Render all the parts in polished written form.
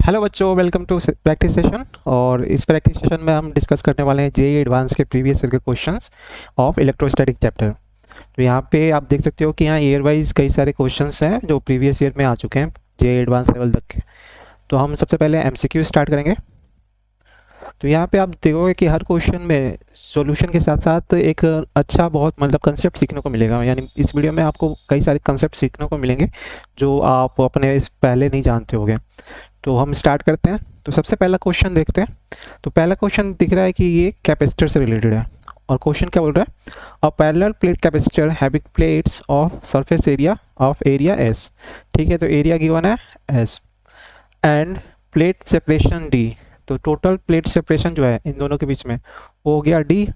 Hello बच्चों, welcome to practice session. और इस प्रैक्टिस सेशन में हम डिस्कस करने वाले हैं जेईई एडवांस के प्रीवियस ईयर के क्वेश्चंस ऑफ इलेक्ट्रोस्टैटिक चैप्टर। तो यहाँ पे आप देख सकते हो कि यहाँ ईयर वाइज कई सारे क्वेश्चंस हैं जो प्रीवियस ईयर में आ चुके हैं जेईई एडवांस लेवल तक के। तो हम सबसे पहले एमसीक्यू स्टार्ट करेंगे। तो यहाँ पे आप देखोगे कि हर क्वेश्चन में सॉल्यूशन के साथ साथ एक अच्छा बहुत मतलब कंसेप्ट सीखने को मिलेगा। यानी इस वीडियो में आपको कई सारे कंसेप्ट सीखने को मिलेंगे जो आप अपने इस पहले नहीं जानते होंगे। तो हम स्टार्ट करते हैं। तो सबसे पहला क्वेश्चन देखते हैं। तो पहला क्वेश्चन दिख रहा है कि ये कैपेसिटर से रिलेटेड है। और क्वेश्चन क्या बोल रहा है? A parallel plate capacitor having plates of surface area of area S. ठीक है, तो एरिया गिवन है S end plate separation D. तो टोटल प्लेट सेपरेशन जो है इन दोनों के बीच में वो हो गया डी,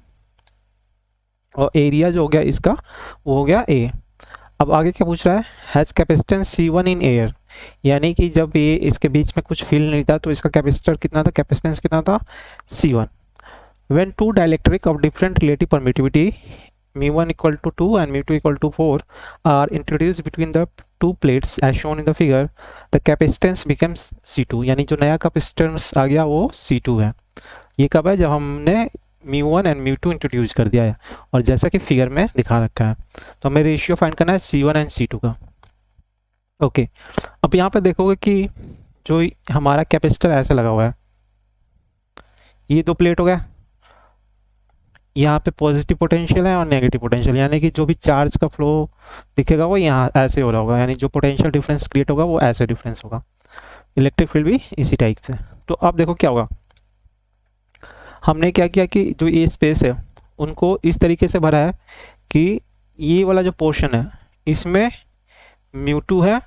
और एरिया जो हो गया इसका वो हो गया ए। अब आगे क्या पूछ रहा है? Has capacitance C1 in air. यानी कि जब ये इसके बीच में कुछ फील नहीं था तो इसका कैपेसिटर कितना था, कैपेसिटेंस कितना था? C1। When two dielectric of different relative permittivity μ1 equal to 2 and μ2 equal to 4 are introduced between the two plates as shown in the figure, the capacitance becomes C2। यानी जो नया कैपेसिटेंस आ गया वो C2 है। ये कब है? जब हमने μ1 एंड μ2 इंट्रोड्यूस कर दिया है, और जैसा कि फिगर में दिखा रखा है। तो हमें रेशियो फाइंड करना है C1 एंड C2 का। ओके, अब यहाँ पे देखोगे कि जो हमारा कैपेसिटर ऐसे लगा हुआ है, ये दो प्लेट हो गया, यहाँ पे पॉजिटिव पोटेंशियल है और नेगेटिव पोटेंशियल। यानी कि जो भी चार्ज का फ्लो दिखेगा वो यहाँ ऐसे हो रहा होगा, यानी जो पोटेंशियल डिफरेंस क्रिएट होगा वो ऐसे डिफरेंस होगा। इलेक्ट्रिक फील्ड भी इसी टाइप से। तो अब देखो क्या होगा, हमने क्या किया कि जो ये स्पेस है उनको इस तरीके से भरा है कि ये वाला जो पोर्शन है इसमें μ2 है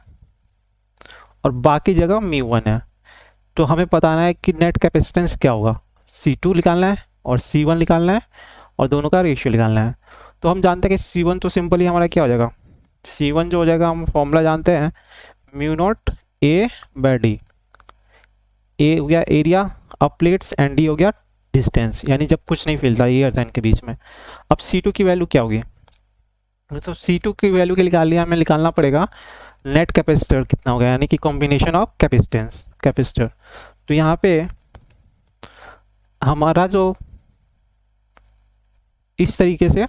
और बाकी जगह μ1 है। तो हमें बताना है कि नेट कैपेसिटेंस क्या होगा, C2 निकालना है और C1 निकालना है और दोनों का रेशियो निकालना है। तो हम जानते हैं कि C1 तो सिंपली हमारा क्या हो जाएगा, C1 जो हो जाएगा हम फॉर्मूला जानते हैं μ0 A/d। ए हो गया area of plates and D हो गया डिस्टेंस, यानी जब कुछ नहीं फैलता ये अर्थ के बीच में। अब C2 की वैल्यू क्या होगी? तो C2 की वैल्यू के लिए हमें निकालना पड़ेगा नेट कैपेसिटर कितना होगा, यानी कि कॉम्बिनेशन ऑफ कैपेसिटेंस कैपेसिटर। तो यहाँ पे हमारा जो इस तरीके से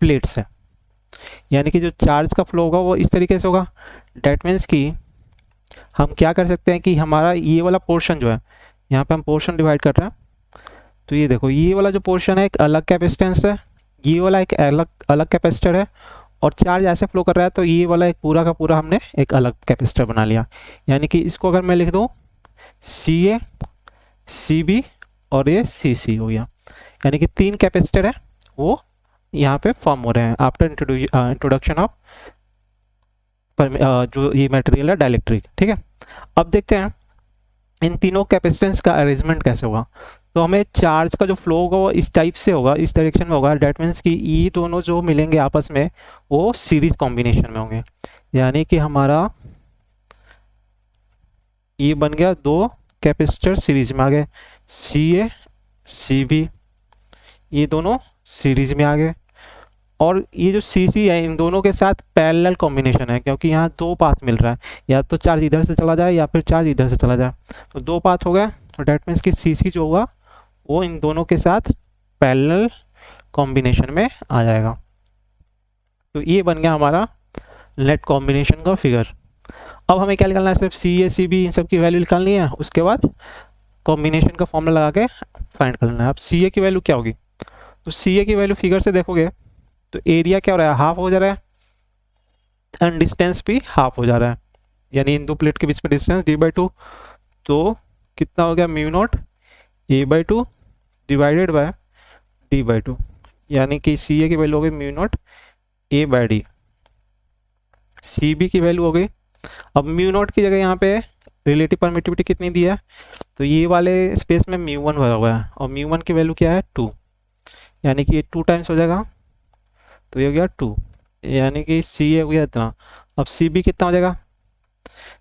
प्लेट्स है, यानी कि जो चार्ज का फ्लो होगा वो इस तरीके से होगा। डेट मीन्स कि हम क्या कर सकते हैं कि हमारा ये वाला पोर्शन जो है, यहाँ पे हम पोर्शन डिवाइड कर रहे हैं, तो ये देखो ये वाला जो पोर्शन है एक अलग कैपेसिटेंस है, ये वाला एक अलग कैपेसिटर है, और चार्ज ऐसे फ्लो कर रहा है तो ये वाला एक पूरा का पूरा हमने एक अलग कैपेसिटर बना लिया। यानी कि इसको अगर मैं लिख दूँ CA CB और ये CC हो गया, यानी कि तीन कैपेसिटर है वो यहाँ पे फॉर्म हो रहे हैं आफ्टर इंट्रोडक्शन ऑफ जो ये मटेरियल है डाइलेक्ट्रिक। ठीक है, अब देखते हैं इन तीनों कैपेसिटेंस का अरेंजमेंट कैसे होगा। तो हमें चार्ज का जो फ्लो होगा वो इस टाइप से होगा, इस डायरेक्शन में होगा। डेट मीन्स कि ये दोनों जो मिलेंगे आपस में वो सीरीज कॉम्बिनेशन में होंगे, यानी कि हमारा ये बन गया दो कैपेसिटर सीरीज में आ गए, CA CB ये दोनों सीरीज में आ गए। और ये जो CC है इन दोनों के साथ पैरेलल कॉम्बिनेशन है, क्योंकि यहाँ दो पाथ मिल रहा है, या तो चार्ज इधर से चला जाए या फिर चार्ज इधर से चला जाए, तो दो पाथ हो गए। तो डेट मीन्स कि CC जो होगा वो इन दोनों के साथ पैरेलल कॉम्बिनेशन में आ जाएगा। तो ये बन गया हमारा नेट कॉम्बिनेशन का फिगर। अब हमें क्या निकालना है? सिर्फ CA CB इन सब की वैल्यू निकालनी है, उसके बाद कॉम्बिनेशन का फॉर्मूला लगा के फाइंड करना है। अब CA की वैल्यू क्या होगी? तो CA की वैल्यू फिगर से देखोगे तो एरिया क्या हो रहा है, हाफ हो जा रहा है, एंड डिस्टेंस भी हाफ हो जा रहा है, यानी इन दो प्लेट के बीच में डिस्टेंस D/2। तो कितना हो गया μ0 A/2 डिवाइडेड बाय D/2, यानी कि CA की वैल्यू हो गई μ0 A/d। CB की वैल्यू हो गई, अब μ0 की जगह यहाँ पे रिलेटिव परमिटिविटी कितनी दी है, तो ये वाले स्पेस में μ1 भरा हुआ है, और μ1 की वैल्यू क्या है 2, यानी कि ये 2 टाइम्स हो जाएगा, तो ये हो गया 2, यानी कि CA हो गया इतना। अब CB कितना हो जाएगा?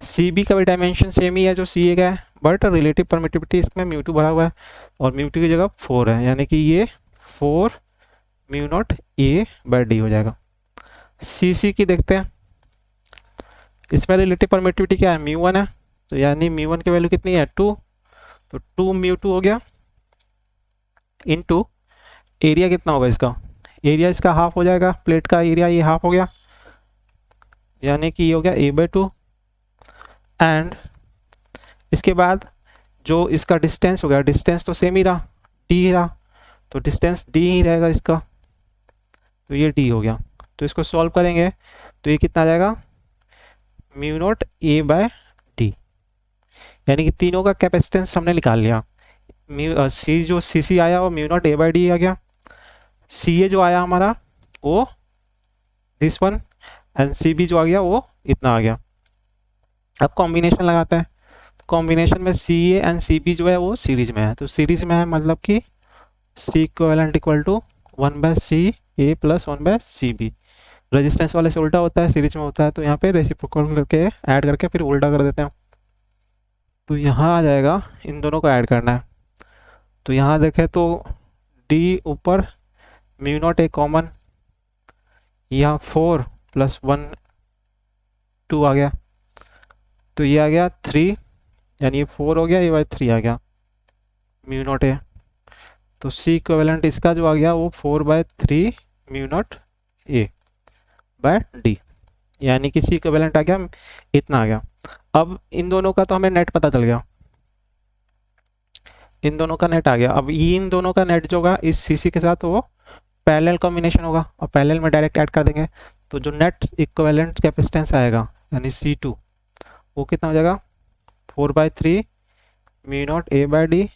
CB का भी डायमेंशन सेम ही है जो CA का है, बट रिलेटिव परमिटिविटी इसमें μ2 भरा हुआ है, और μ2 की जगह 4 है, यानी कि ये 4 μ0 A/d हो जाएगा। CC की देखते हैं, इसमें रिलेटिव परमिटिविटी क्या है, μ1 है, तो यानी म्यू वन की वैल्यू कितनी है 2, तो 2 म्यू टू हो गया इनटू एरिया कितना होगा इसका, एरिया इसका हाफ हो जाएगा, प्लेट का एरिया ये हाफ हो गया, यानी कि ये हो गया a/2। एंड इसके बाद जो इसका डिस्टेंस हो गया, डिस्टेंस तो सेम ही रहा, d ही रहा, तो डिस्टेंस d ही रहेगा इसका, तो ये d हो गया। तो इसको सॉल्व करेंगे तो ये कितना आ जाएगा म्यू नॉट a/d, यानी कि तीनों का कैपेसिटेंस हमने निकाल लिया। म्यू सी जो सी आया वो म्यू नॉट a/d आ गया, सी ए जो आया हमारा वो दिस 1, एंड सी बी जो आ गया वो इतना आ गया। अब कॉम्बिनेशन लगाते हैं, कॉम्बिनेशन में सी ए एंड सी बी जो है वो सीरीज में है, तो सीरीज में है मतलब कि C equivalent equal to 1/CA + 1/CB। Resistance वाले से उल्टा होता है, सीरीज में होता है, तो यहाँ पे रेसिप्रोकल करके ऐड करके फिर उल्टा कर देते हैं। तो यहाँ आ जाएगा, इन दोनों को ऐड करना है, तो यहाँ देखें तो D ऊपर म्यू नॉट ए कॉमन, यहाँ 4 + 1 2 आ गया, तो ये आ गया 3, यानी ये 4 हो गया, ये 3 आ गया म्यू नॉट ए। तो सी इक्विवेलेंट इसका जो आ गया वो 4/3 म्यू नॉट a/d, यानी कि सी इक्विवेलेंट आ गया इतना आ गया। अब इन दोनों का तो हमें नेट पता चल गया, इन दोनों का नेट आ गया। अब इन दोनों का नेट जो होगा इस सी के साथ वो पैरेलल कॉम्बिनेशन होगा, और पैरेलल में डायरेक्ट ऐड कर देंगे, तो जो नेट इक्विवेलेंट कैपेसिटेंस आएगा यानी C2 वो कितना हो जाएगा 4/3 म्यू नॉट a/d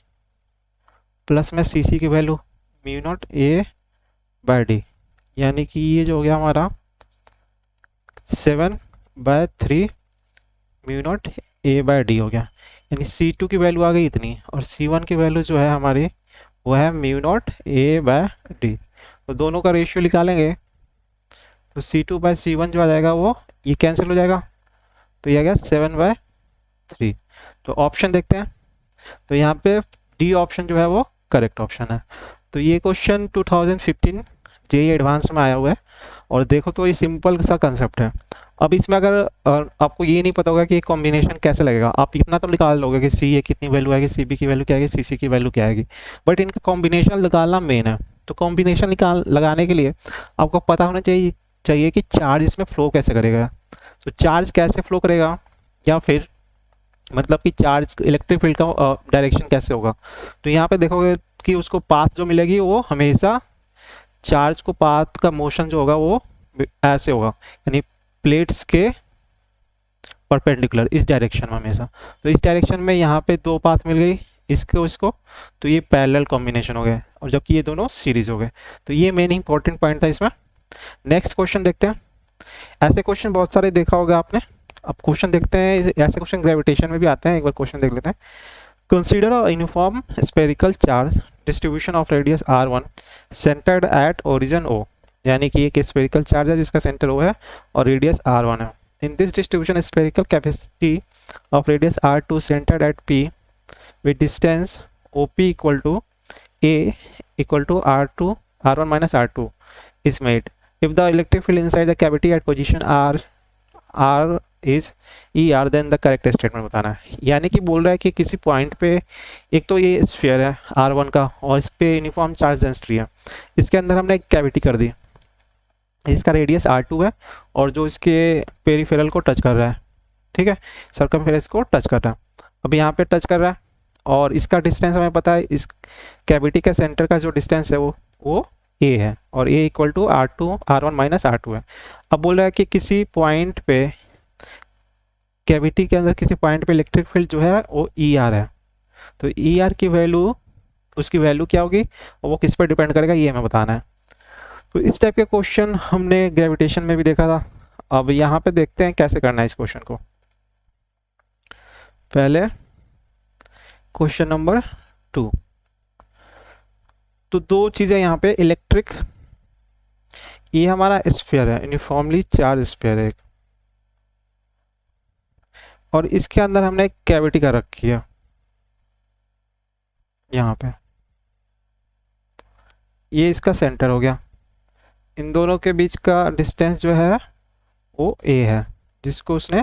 प्लस में सी की वैल्यू म्यू नॉट a/d, यानी कि ये जो हो गया हमारा 7/3 म्यू नॉट a/d हो गया, यानी C2 की वैल्यू आ गई इतनी, और C1 की वैल्यू जो है हमारी वो है म्यू नॉट a/d। तो दोनों का रेशियो निकालेंगे तो C2/C1 जो आ जाएगा वो ये कैंसिल हो जाएगा, तो ये आ गया 7/3। तो ऑप्शन देखते हैं, तो यहाँ पे डी ऑप्शन जो है वो करेक्ट ऑप्शन है। तो ये क्वेश्चन 2015 जेईई एडवांस में आया हुआ है, और देखो तो ये सिंपल सा कंसेप्ट है। अब इसमें अगर आपको ये नहीं पता होगा कि कॉम्बिनेशन कैसे लगेगा, आप इतना तो निकाल लोगे कि सी ए कितनी वैल्यू आएगी, सी बी की वैल्यू क्या आएगी, सी सी की वैल्यू क्या आएगी, बट इनका कॉम्बिनेशन निकालना मेन है। तो कॉम्बिनेशन लगाने के लिए आपको पता होना चाहिए कि चार्ज इसमें फ्लो कैसे करेगा। तो चार्ज कैसे फ्लो करेगा, या फिर मतलब कि चार्ज इलेक्ट्रिक फील्ड का डायरेक्शन कैसे होगा। तो यहाँ पे देखोगे कि उसको पाथ जो मिलेगी वो हमेशा चार्ज को पाथ का मोशन जो होगा वो ऐसे होगा, यानी प्लेट्स के परपेंडिकुलर इस डायरेक्शन में हमेशा। तो इस डायरेक्शन में यहाँ पे दो पाथ मिल गई इसको इसको, तो ये पैरेलल कॉम्बिनेशन हो गए, और जबकि ये दोनों सीरीज हो गए। तो ये मेन इंपॉर्टेंट पॉइंट था इसमें। नेक्स्ट क्वेश्चन देखते हैं। ऐसे क्वेश्चन बहुत सारे देखा होगा आपने। अब क्वेश्चन देखते हैं, ऐसे क्वेश्चन ग्रेविटेशन में भी आते हैं, एक बार क्वेश्चन देख लेते हैं। Consider a uniform spherical charge distribution of radius r1 centred at origin O, यानी कि एक स्फेरिकल चार्ज है जिसका सेंटर O है और रेडियस r1 है। In this distribution spherical capacity of radius r2 centred at P with distance OP equal to A equal to R1 minus R2 is made if the electric field inside the cavity at position R is ER then the correct statement बताना है। यानी कि बोल रहा है कि किसी point पे एक तो ये स्फीयर है R1 का, और इस पे यूनिफॉर्म चार्ज डेंसिटी है, इसके अंदर हमने एक कैविटी कर दी, इसका रेडियस R2 है और जो इसके पेरिफेरल को टच कर रहा है, ठीक है, सर्कमफेरेंस को टच कर रहा है। अब यहाँ पे टच कर रहा है और इसका डिस्टेंस हमें पता है, इस कैविटी का सेंटर का जो डिस्टेंस है वो a है, और a equal to R1 minus R2 है। अब बोल रहा है कि किसी पॉइंट पे कैविटी के अंदर किसी पॉइंट पे इलेक्ट्रिक फील्ड जो है वो ER है, तो ER की वैल्यू, उसकी वैल्यू क्या होगी और वो किस पर डिपेंड करेगा ये हमें बताना है। तो इस टाइप के क्वेश्चन हमने ग्रेविटेशन में भी देखा था। अब यहाँ पे देखते हैं कैसे करना है इस क्वेश्चन को। पहले क्वेश्चन नंबर 2, तो दो चीज़ें यहाँ पे इलेक्ट्रिक, ये हमारा स्फीयर है, यूनिफॉर्मली चार्ज स्फीयर है, और इसके अंदर हमने एक कैविटी कर रखी है यहाँ पे, ये इसका सेंटर हो गया। इन दोनों के बीच का डिस्टेंस जो है वो a है, जिसको उसने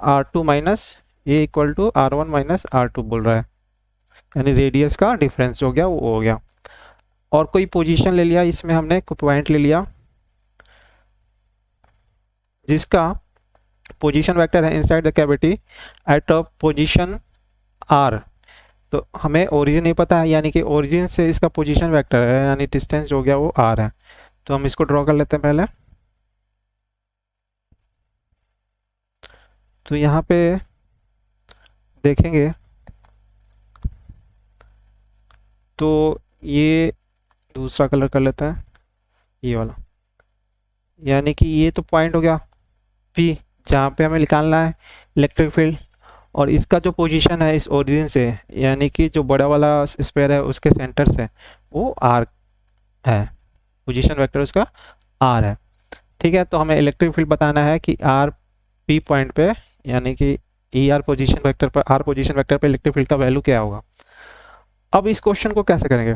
R2 minus a equal to R1 minus R2 बोल रहा है, यानी रेडियस का डिफरेंस हो गया वो हो गया। और कोई पोजीशन ले लिया, इसमें हमने कोई पॉइंट ले लिया जिसका पोजीशन वेक्टर है inside the cavity at a position R। तो हमें ओरिजिन नहीं पता है, यानी कि ओरिजिन से इसका पोजीशन वेक्टर है, यानी डिस्टेंस हो गया वो R है। तो हम इसको ड्रॉ कर लेते हैं पहले। तो यहाँ पे देखेंगे तो ये दूसरा कलर कर लेते हैं, ये वाला, यानी कि ये तो पॉइंट हो गया P जहाँ पे हमें निकालना है इलेक्ट्रिक फील्ड। और इसका जो पोजीशन है इस ओरिजिन से, यानी कि जो बड़ा वाला स्फीयर है उसके सेंटर से, वो R है, पोजीशन वेक्टर उसका R है। ठीक है, तो हमें इलेक्ट्रिक फील्ड बताना है कि R P पॉइंट पे, यानी कि ER पोजीशन वेक्टर पर, R पोजीशन वेक्टर पे इलेक्ट्रिक फील्ड का वैल्यू क्या होगा। अब इस क्वेश्चन को कैसे करेंगे,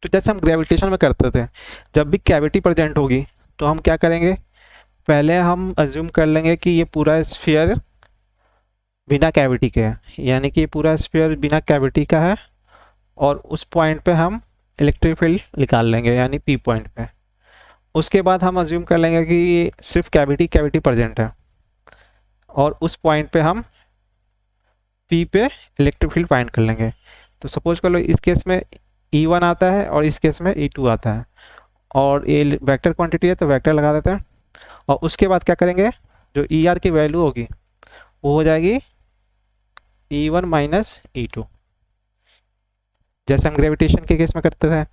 तो जैसे हम ग्रेविटेशन में करते थे, जब भी कैविटी प्रेजेंट होगी तो हम क्या करेंगे, पहले हम अज्यूम कर लेंगे कि ये पूरा स्फीयर बिना कैविटी के है, यानी कि ये पूरा स्फीयर बिना कैविटी का है, और उस पॉइंट पे हम इलेक्ट्रिक फील्ड निकाल लेंगे, यानी P पॉइंट पे। उसके बाद हम अज्यूम कर लेंगे कि ये सिर्फ कैविटी प्रेजेंट है, और उस पॉइंट पे हम P पे इलेक्ट्रिक फील्ड फाइंड कर लेंगे। तो सपोज कर लो इस केस में E1 आता है और इस केस में E2 आता है, और ये वेक्टर क्वांटिटी है तो वेक्टर लगा देते हैं। और उसके बाद क्या करेंगे, जो ER की वैल्यू होगी वो हो जाएगी E1 माइनस E2, जैसे हम ग्रेविटेशन के केस में करते थे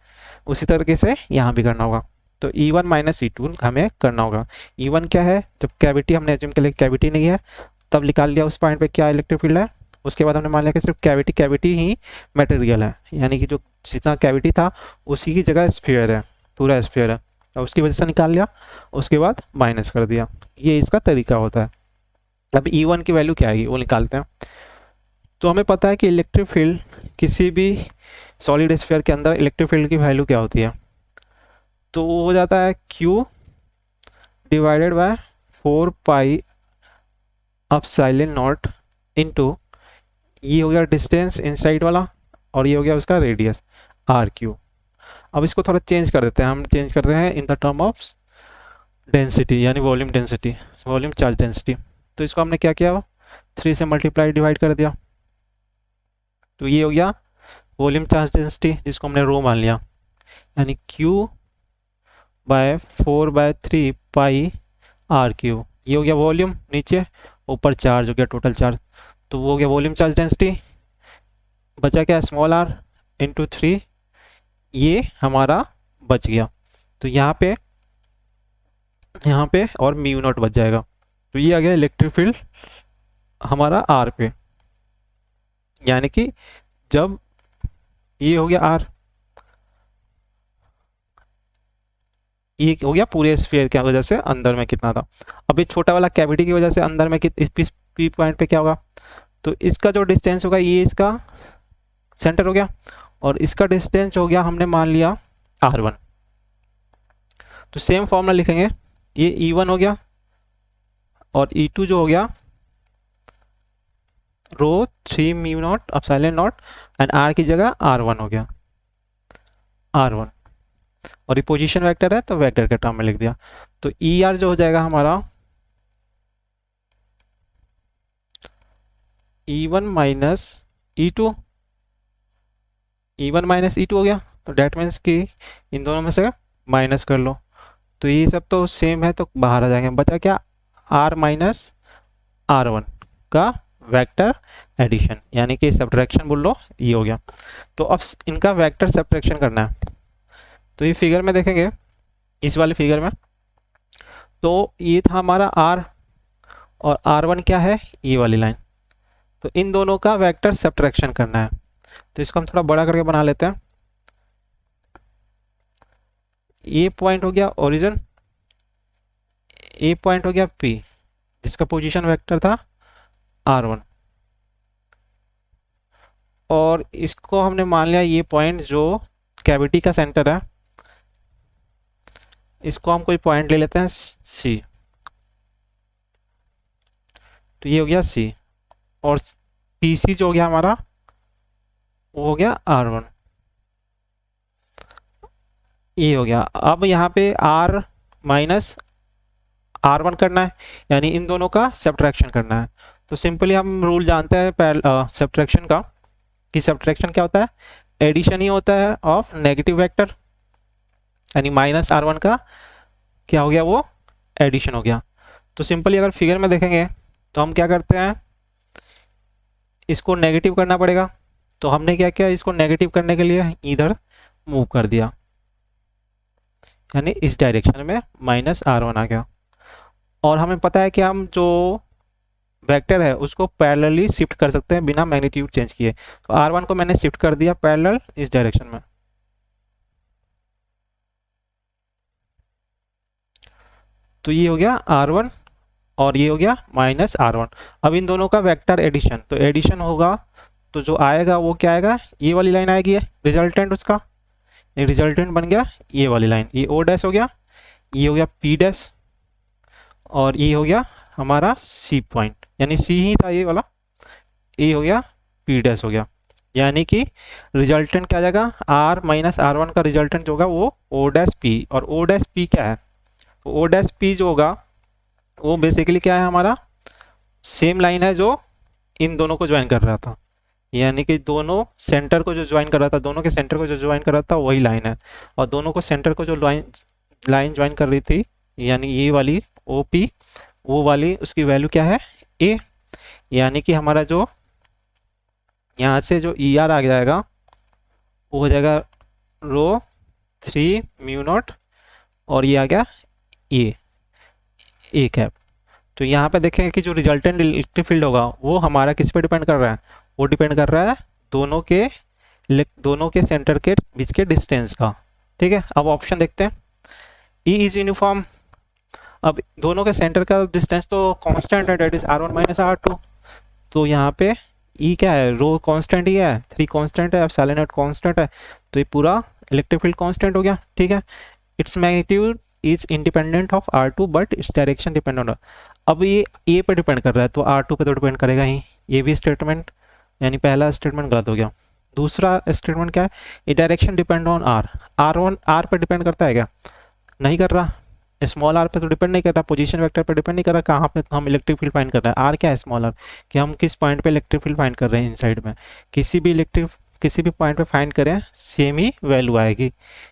उसी तरीके से यहाँ भी करना होगा। तो E1 माइनस E2 हमें करना होगा। E1 क्या है, जब कैविटी हमने एज्यूम कर लिया कैविटी नहीं है, तब निकाल लिया उस पॉइंट पे क्या इलेक्ट्रिक फील्ड है। उसके बाद हमने मान लिया कि सिर्फ कैविटी ही मटेरियल है, यानी कि जो जितना कैविटी था उसी की जगह स्फीयर है, पूरा स्फीयर है, और उसकी वजह से निकाल लिया, उसके बाद माइनस कर दिया। ये इसका तरीका होता है। अब E1 की वैल्यू क्या आएगी वो निकालते हैं। तो हमें पता है कि इलेक्ट्रिक फील्ड, किसी भी सॉलिड स्फीयर के अंदर इलेक्ट्रिक फील्ड की वैल्यू क्या होती है, तो वो हो जाता है Q divided by 4 pi epsilon not into, ये हो गया डिस्टेंस इनसाइड वाला, और ये हो गया उसका रेडियस RQ। अब इसको थोड़ा चेंज कर देते हैं, हम चेंज कर रहे हैं in the term of density, यानी volume density, volume charge density. तो इसको हमने क्या किया, 3 से मल्टीप्लाई डिवाइड कर दिया, तो ये हो गया वॉल्यूम चार्ज डेंसिटी, जिसको हमने रो मान लिया, यानी Q बाय 4/3 पाई RQ। ये हो गया वॉल्यूम नीचे, ऊपर चार्ज हो गया टोटल चार्ज, तो वो हो गया वॉल्यूम चार्ज डेंसिटी। बचा क्या, स्मॉल r इंटू 3, ये हमारा बच गया। तो यहाँ पे और म्यू नॉट बच जाएगा। तो ये आ गया इलेक्ट्रिक फील्ड हमारा R पे, यानी कि जब ये हो गया R, ये हो गया पूरे स्फीयर की वजह से अंदर में कितना था। अब ये छोटा वाला कैविटी की वजह से अंदर में इस P पॉइंट पे क्या होगा, तो इसका जो डिस्टेंस होगा ये इसका सेंटर हो गया, और इसका डिस्टेंस हो गया हमने मान लिया R1। तो सेम फॉर्मूला लिखेंगे, ये E1 हो गया और E2 जो हो गया रो 3 mu naught epsilon not, and R की जगह R1 हो गया, R1, और ये पोजीशन वेक्टर है तो वेक्टर के टर्म में लिख दिया। तो ER जो हो जाएगा हमारा E1 minus E2, E1 minus E2 हो गया, तो डेट मीन्स कि इन दोनों में से माइनस कर लो, तो ये सब तो सेम है तो बाहर आ जाएंगे। बचा क्या, R माइनस R1 का वेक्टर एडिशन, यानी कि सब्ट्रैक्शन बोल लो, ये हो गया। तो अब इनका वेक्टर सब्ट्रैक्शन करना है। तो ये फिगर में देखेंगे, इस वाले फिगर में, तो ये था हमारा R, और R1 क्या है, ये वाली लाइन। तो इन दोनों का वेक्टर सब्ट्रैक्शन करना है, तो इसको हम थोड़ा बड़ा करके बना लेते हैं। ये पॉइंट हो गया ओरिजिन, ये पॉइंट हो गया P, जिसका पोजीशन वेक्टर था R1, और इसको हमने मान लिया ये पॉइंट जो कैविटी का सेंटर है, इसको हम कोई पॉइंट ले लेते हैं C, तो ये हो गया C। और PC जो हो गया हमारा वो हो गया R1, ये हो गया। अब यहाँ पे R माइनस R1 करना है, यानी इन दोनों का सब्ट्रैक्शन करना है। तो सिंपली हम रूल जानते हैं सब्ट्रैक्शन का, कि सब्ट्रैक्शन क्या होता है, एडिशन ही होता है ऑफ नेगेटिव वेक्टर, यानी माइनस R1 का क्या हो गया, वो एडिशन हो गया। तो सिंपली अगर फिगर में देखेंगे तो हम क्या करते हैं, इसको नेगेटिव करना पड़ेगा। तो हमने क्या किया, इसको नेगेटिव करने के लिए इधर मूव कर दिया, यानी इस डायरेक्शन में माइनस R1 आ गया। और हमें पता है कि हम जो वेक्टर है उसको पैरेलली शिफ्ट कर सकते हैं बिना मैग्नीट्यूड चेंज किए। तो R1 को मैंने शिफ्ट कर दिया पैरेलल इस डायरेक्शन में, तो ये हो गया R1 और ये हो गया माइनस R1। अब इन दोनों का वेक्टर एडिशन, तो एडिशन होगा तो जो आएगा वो क्या आएगा, ये वाली लाइन आएगी, रिजल्टेंट उसका, ये रिजल्टेंट बन गया ये वाली लाइन, ये O डैश हो गया, ये हो गया P डैश, और ये हो गया हमारा C पॉइंट, यानी C ही था ये वाला, ये हो गया P डैश हो गया। यानी कि रिजल्टेंट क्या आ जाएगा, R माइनस R1 का रिजल्टेंट जो होगा वो O डैश P, और O डैश P क्या है, तो O डैश P जो होगा वो बेसिकली क्या है, हमारा सेम लाइन है जो इन दोनों को ज्वाइन कर रहा था, यानी कि दोनों सेंटर को जो ज्वाइन कर रहा था, दोनों के सेंटर को जो ज्वाइन कर रहा था वही लाइन है, और दोनों को सेंटर को जो लाइन ज्वाइन कर रही थी, यानी ये वाली OP, वो वाली उसकी वैल्यू क्या है, A, यानी कि हमारा जो यहाँ से जो ER आ जाएगा वो हो जाएगा रो 3 म्यू नॉट, और ये आ गया A कैप। तो यहाँ पे देखेंगे कि जो रिजल्टेंट इलेक्ट्रिक फील्ड होगा वो हमारा किस पे डिपेंड कर रहा है, वो डिपेंड कर रहा है दोनों के सेंटर के बीच के डिस्टेंस का। ठीक है, अब ऑप्शन देखते हैं। E इज यूनिफॉर्म, अब दोनों के सेंटर का डिस्टेंस तो कांस्टेंट है, date is R1 minus R2, तो यहाँ पे E क्या है, रो कांस्टेंट ही है, 3 कांस्टेंट है, एप्सिलॉन नॉट कांस्टेंट है, तो ये पूरा इलेक्ट्रिक फील्ड कांस्टेंट हो गया। ठीक है, its magnitude is independent of R2 but its direction dependent. अब ये A पे डिपेंड कर रहा है तो R2 पे तो डिपेंड करेगा ही, ये भी स्टेटमेंट, यानी पहला स्टेटमेंट गलत हो गया। दूसरा स्टेटमेंट क्या है, ये direction depend on R, R1 R पे डिपेंड करता है क्या, नहीं कर रहा, स्मॉल r पे तो डिपेंड नहीं कर रहा, पोजीशन वेक्टर पे डिपेंड नहीं कर रहा, कहाँ पे हम इलेक्ट्रिक फील्ड फाइंड कर रहे हैं, r क्या है स्मॉल r, कि हम किस पॉइंट पे इलेक्ट्रिक फील्ड फाइंड कर रहे हैं इनसाइड में, किसी भी पॉइंट पे फाइंड करें सेम ही वैल्यू आएगी,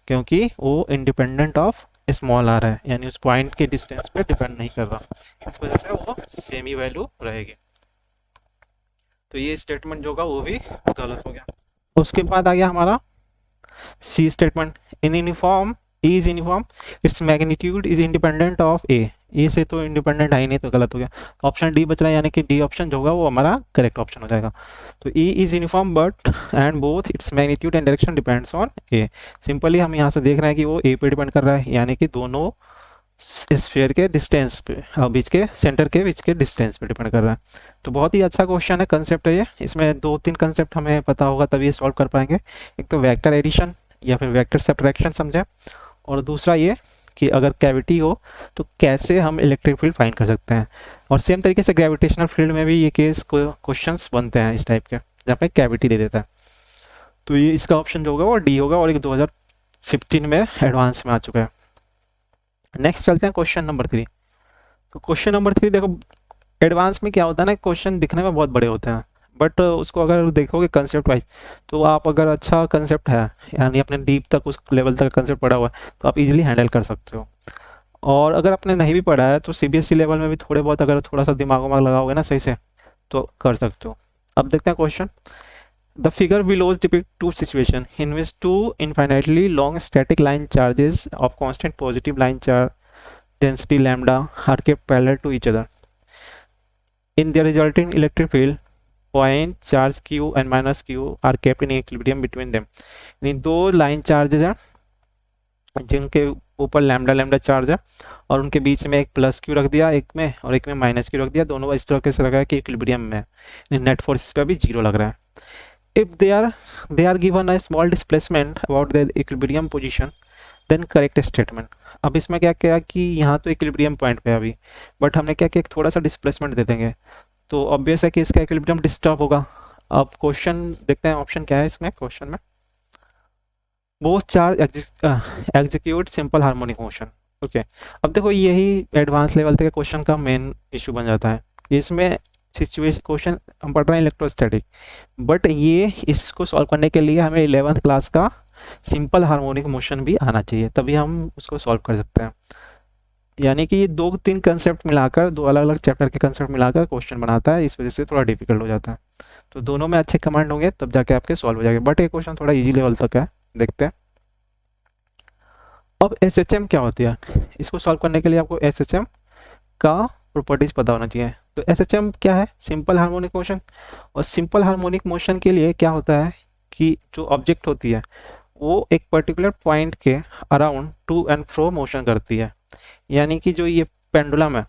क्योंकि वो इंडिपेंडेंट ऑफ स्मॉल r है, यानी उस पॉइंट के डिस्टेंस पे डिपेंड नहीं कर रहा, इस वजह से वो सेम ही वैल्यू रहेगी। तो ये स्टेटमेंट जो होगा वो भी गलत हो गया। उसके बाद आ गया हमारा C statement, in uniform E is uniform, its magnitude is independent of A से तो इंडिपेंडेंट है ही नहीं, तो गलत हो गया। ऑप्शन डी बच रहा है, यानी कि डी ऑप्शन जो होगा वो हमारा करेक्ट ऑप्शन हो जाएगा। तो E is uniform but and both its magnitude and direction depends on A। Simply हम यहाँ से देख रहे हैं कि वो A पे डिपेंड कर रहा है, यानी कि दोनों स्फीयर के डिस्टेंस पे, बीच के सेंटर के बीच के डिस्टेंस पे डिपेंड कर रहा है। तो बहुत ही अच्छा क्वेश्चन है, कंसेप्ट है ये, इसमें 2-3 कंसेप्ट हमें पता होगा तभी ये सॉल्व कर पाएंगे। एक तो वेक्टर एडिशन या फिर वेक्टर सब्ट्रैक्शन समझे, और दूसरा ये कि अगर कैविटी हो तो कैसे हम इलेक्ट्रिक फील्ड फाइंड कर सकते हैं। और सेम तरीके से ग्रेविटेशनल फील्ड में भी ये केस क्वेश्चंस बनते हैं इस टाइप के, जहाँ पे कैविटी दे देता है। तो ये इसका ऑप्शन जो होगा वो डी होगा, और एक 2015 में एडवांस में आ चुका है। नेक्स्ट चलते हैं क्वेश्चन नंबर 3। तो क्वेश्चन नंबर 3 देखो, एडवांस में क्या होता है ना, क्वेश्चन दिखने में बहुत बड़े होते हैं, बट उसको अगर देखोगे कंसेप्ट वाइज, तो आप अगर अच्छा कंसेप्ट है, यानी अपने डीप तक उस लेवल तक कंसेप्ट पढ़ा हुआ है, तो आप इजीली हैंडल कर सकते हो। और अगर आपने नहीं भी पढ़ा है तो CBSE लेवल में भी थोड़े बहुत अगर थोड़ा सा दिमाग लगाओगे ना सही से, तो कर सकते हो। अब देखते हैं question. The figure below depict two situation in which two infinitely long static line charges of constant positive line charge density lambda are kept parallel to each other in the resulting electric field point charge q and minus q are kept in equilibrium between them। यानी दो line charges हैं जिनके ऊपर lambda lambda charge है, और उनके बीच में एक प्लस क्यू रख दिया एक में, और एक में माइनस क्यू रख दिया, दोनों इस तरह से लगा है कि इक्विलिब्रियम में है, नेट फोर्स पे भी 0 लग रहा है। If they are given a small displacement about their equilibrium position then correct statement। अब इसमें क्या किया कि यहाँ तो इक्विलिब्रियम पॉइंट पे अभी, बट हमने क्या किया थोड़ा सा डिस्प्लेसमेंट दे देंगे, तो ऑब्वियस है कि इसका इक्विलिब्रियम डिस्टर्ब होगा। अब क्वेश्चन देखते हैं, ऑप्शन क्या है इसमें क्वेश्चन में। Both charge execute simple harmonic motion. Okay, अब देखो यही एडवांस लेवल तक क्वेश्चन का मेन इशू बन जाता है। इसमें सिचुएशन क्वेश्चन हम पढ़ रहे हैं इलेक्ट्रोस्टैटिक, बट ये इसको सॉल्व करने के लिए हमें 11th क्लास का सिंपल हार्मोनिक मोशन भी आना चाहिए, तभी हम उसको सॉल्व कर सकते हैं। यानी कि ये 2-3 कंसेप्ट मिलाकर, 2 अलग अलग चैप्टर के कंसेप्ट मिलाकर क्वेश्चन बनाता है, इस वजह से थोड़ा डिफिकल्ट हो जाता है। तो दोनों में अच्छे कमांड होंगे तब जाके आपके सॉल्व हो जाएंगे, बट ये क्वेश्चन थोड़ा इजी लेवल तक है, देखते हैं। अब एसएचएम क्या होती है, इसको सॉल्व करने के लिए आपको एसएचएम का प्रॉपर्टीज पता होना चाहिए। तो एसएचएम क्या है, सिंपल हार्मोनिक मोशन। और सिंपल हार्मोनिक मोशन के लिए क्या होता है कि जो ऑब्जेक्ट होती है वो एक पर्टिकुलर पॉइंट के around two and fro motion करती है। यानी कि जो ये पेंडुलम है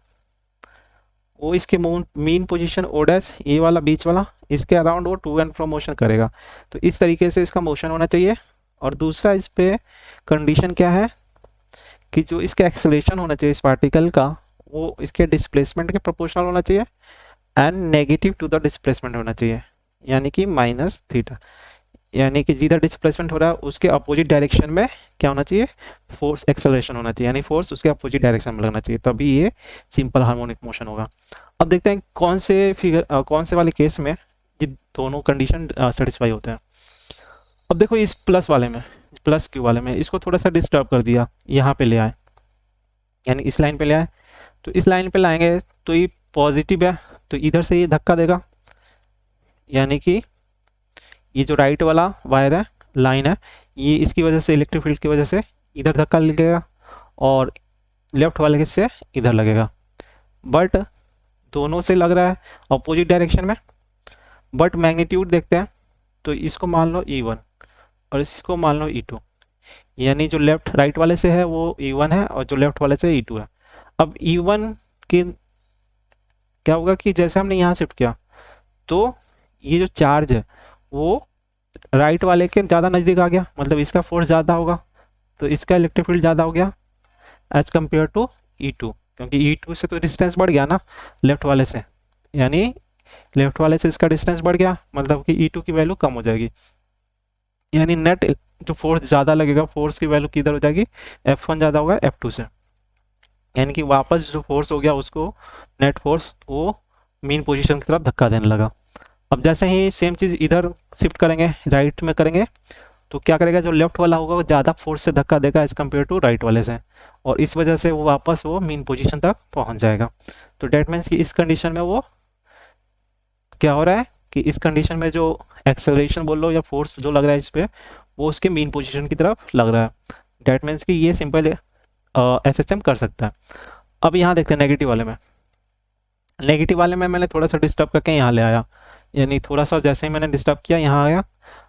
वो इसके मीन पोजीशन ओ डैश, ये वाला बीच वाला, इसके अराउंड वो टू एंड फ्रो मोशन करेगा। तो इस तरीके से इसका मोशन होना चाहिए। और दूसरा इस पे कंडीशन क्या है कि जो इसका एक्सेलरेशन होना चाहिए इस पार्टिकल का, वो इसके डिस्प्लेसमेंट के प्रोपोर्शनल होना चाहिए and negative to the displacement होना चाहिए, यानी कि माइनस थीटा। यानी कि जिधर डिस्प्लेसमेंट हो रहा है उसके अपोजिट डायरेक्शन में क्या होना चाहिए, फोर्स एक्सेलरेशन होना चाहिए, यानी फोर्स उसके अपोजिट डायरेक्शन में लगना चाहिए, तभी ये सिंपल हार्मोनिक मोशन होगा। अब देखते हैं कौन से फिगर कौन से वाले केस में ये दोनों कंडीशन सेटिस्फाई होते हैं। अब देखो इस प्लस वाले में, प्लस क्यू वाले में इसको थोड़ा सा डिस्टर्ब कर दिया, यहाँ पे ले आए, यानी इस लाइन पे ले आए। तो इस लाइन पे लाएंगे तो ये पॉजिटिव है, तो इधर से ये धक्का देगा, यानी कि ये जो राइट वाला वायर है, लाइन है, ये इसकी वजह से इलेक्ट्रिक फील्ड की वजह से इधर धक्का लगेगा और लेफ्ट वाले से इधर लगेगा। बट दोनों से लग रहा है अपोजिट डायरेक्शन में, बट मैग्नीट्यूड देखते हैं। तो इसको मान लो E1 और इसको मान लो E2, यानी जो लेफ्ट राइट वाले से है वो E1 है और जो लेफ्ट वाले से E2 है। अब E1 की क्या होगा कि जैसे हमने यहाँ शिफ्ट किया तो ये जो चार्ज है वो राइट वाले के ज़्यादा नज़दीक आ गया, मतलब इसका फोर्स ज़्यादा होगा, तो इसका इलेक्ट्रिक फील्ड ज़्यादा हो गया एज कम्पेयर टू E2, क्योंकि E2 से तो डिस्टेंस बढ़ गया ना लेफ्ट वाले से, यानी लेफ्ट वाले से इसका डिस्टेंस बढ़ गया, मतलब कि E2 की वैल्यू कम हो जाएगी, यानी नेट जो फोर्स ज़्यादा लगेगा, फोर्स की वैल्यू किधर हो जाएगी, F1 ज़्यादा होगा F2 से, यानी कि वापस जो फोर्स हो गया उसको नेट फोर्स वो मीन पोजीशन की तरफ धक्का देने लगा। अब जैसे ही सेम चीज़ इधर शिफ्ट करेंगे, राइट में करेंगे, तो क्या करेगा, जो लेफ्ट वाला होगा वो ज़्यादा फोर्स से धक्का देगा एज कम्पेयर टू राइट वाले से, और इस वजह से वो वापस वो मीन पोजीशन तक पहुंच जाएगा। तो डेट मीन्स कि इस कंडीशन में वो क्या हो रहा है कि इस कंडीशन में जो एक्सेलरेशन बोल लो या फोर्स जो लग रहा है इस पर, वो उसके मीन पोजीशन की तरफ लग रहा है। डेट मीन्स कि ये सिंपल एसएचएम कर सकता है। अब यहाँ देखते हैं नेगेटिव वाले में। नेगेटिव वाले में मैंने थोड़ा सा डिस्टर्ब करके यहाँ ले आया, यानी थोड़ा सा जैसे ही मैंने डिस्टर्ब किया यहाँ आया।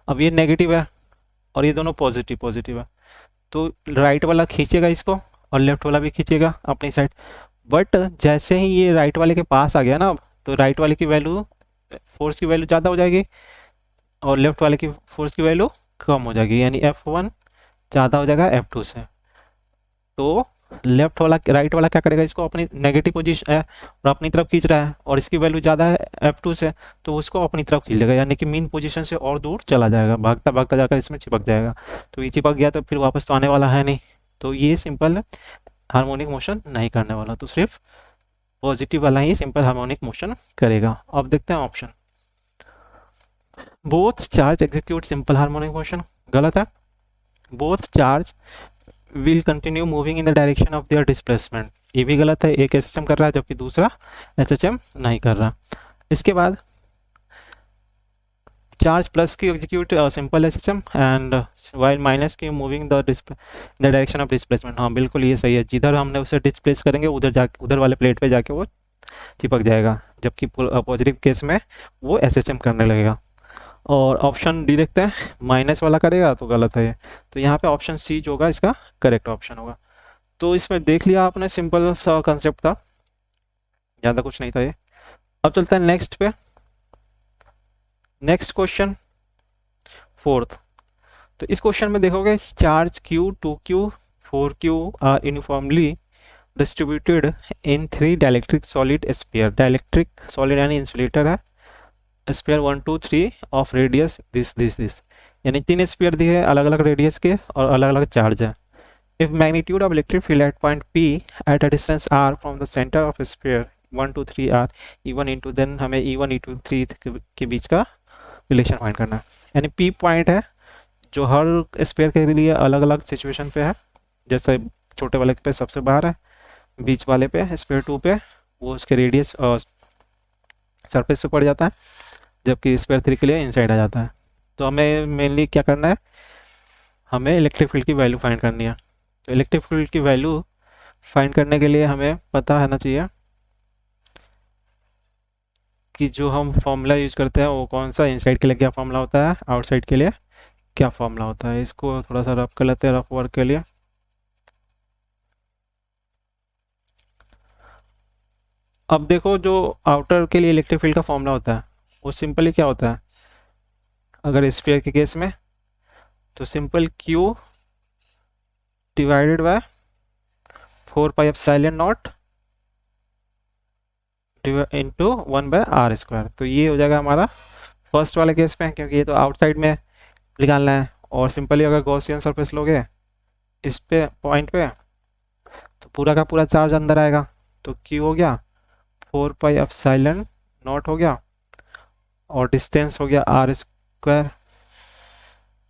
अब ये नेगेटिव है और ये दोनों पॉजिटिव पॉजिटिव है, तो राइट वाला खींचेगा इसको और लेफ्ट वाला भी खींचेगा अपनी साइड। बट जैसे ही ये राइट वाले के पास आ गया ना, तो राइट वाले की वैल्यू, फोर्स की वैल्यू ज़्यादा हो जाएगी और लेफ्ट वाले की फोर्स की वैल्यू कम हो जाएगी, यानी F1 ज़्यादा हो जाएगा F2 से। तो लेफ्ट वाला राइट वाला क्या करेगा, इसको अपनी नेगेटिव पोजीशन है और अपनी तरफ खींच रहा है और इसकी वैल्यू ज़्यादा है F2 से, तो उसको अपनी तरफ खींच लेगा, यानी कि मीन पोजीशन से और दूर चला जाएगा, भागता भागता जाकर इसमें चिपक जाएगा। तो ये चिपक गया तो फिर वापस तो आने वाला है नहीं, तो ये सिंपल हार्मोनिक मोशन नहीं करने वाला, तो सिर्फ पॉजिटिव वाला ही सिंपल हार्मोनिक मोशन करेगा। अब देखते हैं option, both charge execute simple harmonic motion, गलत है। Both charge will continue moving in the direction of their displacement, ये भी गलत है, एक एसएचएम कर रहा है जबकि दूसरा एसएचएम नहीं कर रहा। इसके बाद चार्ज प्लस की execute simple SHM and while minus की moving the direction of displacement. हाँ बिल्कुल ये सही है, जिधर हमने उसे डिस्प्लेस करेंगे उधर वाले प्लेट पे जाके वो चिपक जाएगा, जबकि पॉजिटिव केस में वो एसएचएम करने लगेगा। और ऑप्शन डी देखते हैं, माइनस वाला करेगा तो गलत है ये, तो यहाँ पे ऑप्शन सी जो होगा इसका करेक्ट ऑप्शन होगा। तो इसमें देख लिया आपने, सिंपल सा कंसेप्ट था, ज़्यादा कुछ नहीं था ये। अब चलते हैं नेक्स्ट पे, नेक्स्ट क्वेश्चन 4th। तो इस क्वेश्चन में देखोगे charge Q, 2Q, 4Q are uniformly distributed in 3 dielectric solid sphere. Dielectric solid यानी इंसुलेटर है, स्फीयर 1 2 3 ऑफ रेडियस दिस, यानी 3 स्फीयर दिए हैं अलग अलग रेडियस के और अलग अलग चार्ज है। If magnitude of electric field at point P at a distance r from the centre of sphere 1 2 3 r E1 into, then हमें E1 E2 3 के बीच का रिलेशन फाइंड करना है। यानी P पॉइंट है जो हर स्फीयर के लिए अलग अलग सिचुएशन पे है। जैसे छोटे वाले पे सबसे बाहर है, बीच वाले पे स्फीयर 2 पे वो उसके रेडियस सरफेस पे पड़ जाता है, जबकि स्फीयर 3 के लिए इनसाइड आ जाता है। तो हमें मेनली क्या करना है, हमें इलेक्ट्रिक फील्ड की वैल्यू फाइंड करनी है। तो इलेक्ट्रिक फील्ड की वैल्यू फाइंड करने के लिए हमें पता रहना चाहिए कि जो हम फॉर्मूला यूज़ करते हैं वो कौन सा, इनसाइड के लिए क्या फॉर्मूला होता है, आउटसाइड के लिए क्या फॉर्मूला होता है। इसको थोड़ा सा रफ कर लेते हैं, रफ वर्क के लिए। अब देखो, जो आउटर के लिए इलेक्ट्रिक फील्ड का फॉर्मूला होता है वो सिंपली क्या होता है, अगर स्फीयर के केस में तो simple Q divided by 4 pi epsilon naught into 1 by r square. तो ये हो जाएगा हमारा फर्स्ट वाले केस में, क्योंकि ये तो आउटसाइड में निकालना है। और सिंपली अगर गॉसियन सरफेस लोगे इस पे पॉइंट पे तो पूरा का पूरा चार्ज अंदर आएगा। तो Q हो गया 4 पाई एप्सिलॉन नॉट हो गया, और डिस्टेंस हो गया आर स्क्वायर,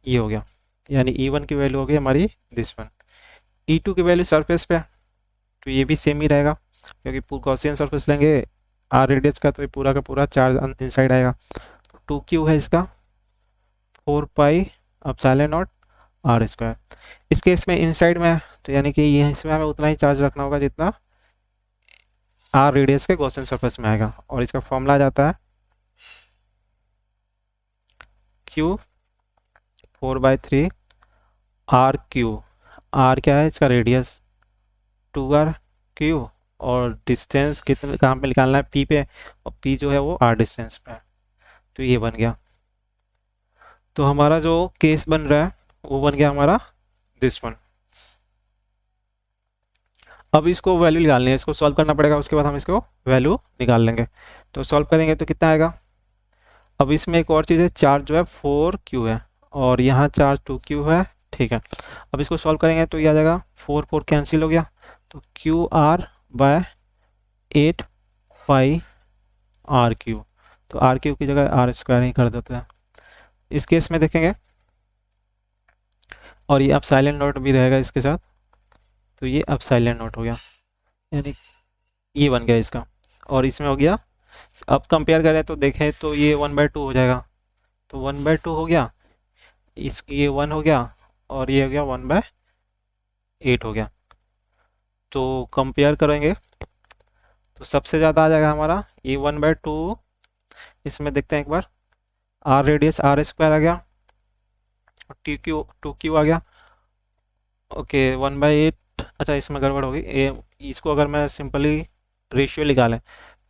ये हो गया। यानी E1 की वैल्यू हो गई हमारी दिस वन। E2 की वैल्यू सरफेस पे, तो ये भी सेम ही रहेगा, क्योंकि गॉसियन सरफेस लेंगे आर रेडियस का, तो ये पूरा का पूरा चार्ज इनसाइड आएगा। 2Q है इसका 4 pi epsilon naught r square. इस केस में इनसाइड में है, तो यानी कि ये इसमें हमें उतना ही चार्ज रखना होगा जितना आर रेडियस के गॉसियन सरफेस में आएगा। और इसका फॉर्मूला आ जाता है Q 4/3 आर क्यू। आर क्या है, इसका रेडियस 2r/Q, और डिस्टेंस कितने कहाँ पे निकालना है, P पे, और P जो है वो r डिस्टेंस पे है। तो ये बन गया। तो हमारा जो केस बन रहा है वो बन गया हमारा दिस वन। अब इसको वैल्यू निकालनी है, इसको सॉल्व करना पड़ेगा, उसके बाद हम इसको वैल्यू निकाल लेंगे। तो सॉल्व करेंगे तो कितना आएगा। अब इसमें एक और चीज़ है, चार्ज जो है 4Q है और यहाँ चार्ज 2Q है, ठीक है। अब इसको सॉल्व करेंगे तो ये आ जाएगा 4 कैंसिल हो गया, तो QR/8 पाई RQ। तो RQ की जगह R स्क्वायर ही कर देते हैं इस केस में, देखेंगे। और ये एप्सिलॉन नॉट भी रहेगा इसके साथ, तो ये एप्सिलॉन नॉट हो गया, यानी ये बन गया इसका। और इसमें हो गया, अब कंपेयर करें तो देखें तो ये 1/2 हो जाएगा, तो 1/2 हो गया, इस ये 1 हो गया, और ये हो गया 1/8 हो गया। तो कंपेयर करेंगे तो सबसे ज़्यादा आ जाएगा हमारा ये 1/2। इसमें देखते हैं एक बार, आर रेडियस R स्क्वायर आ गया, टू क्यू आ गया, ओके 1/8। अच्छा, इसमें गड़बड़ होगी, इसको अगर मैं सिंपली रेशियो निकालें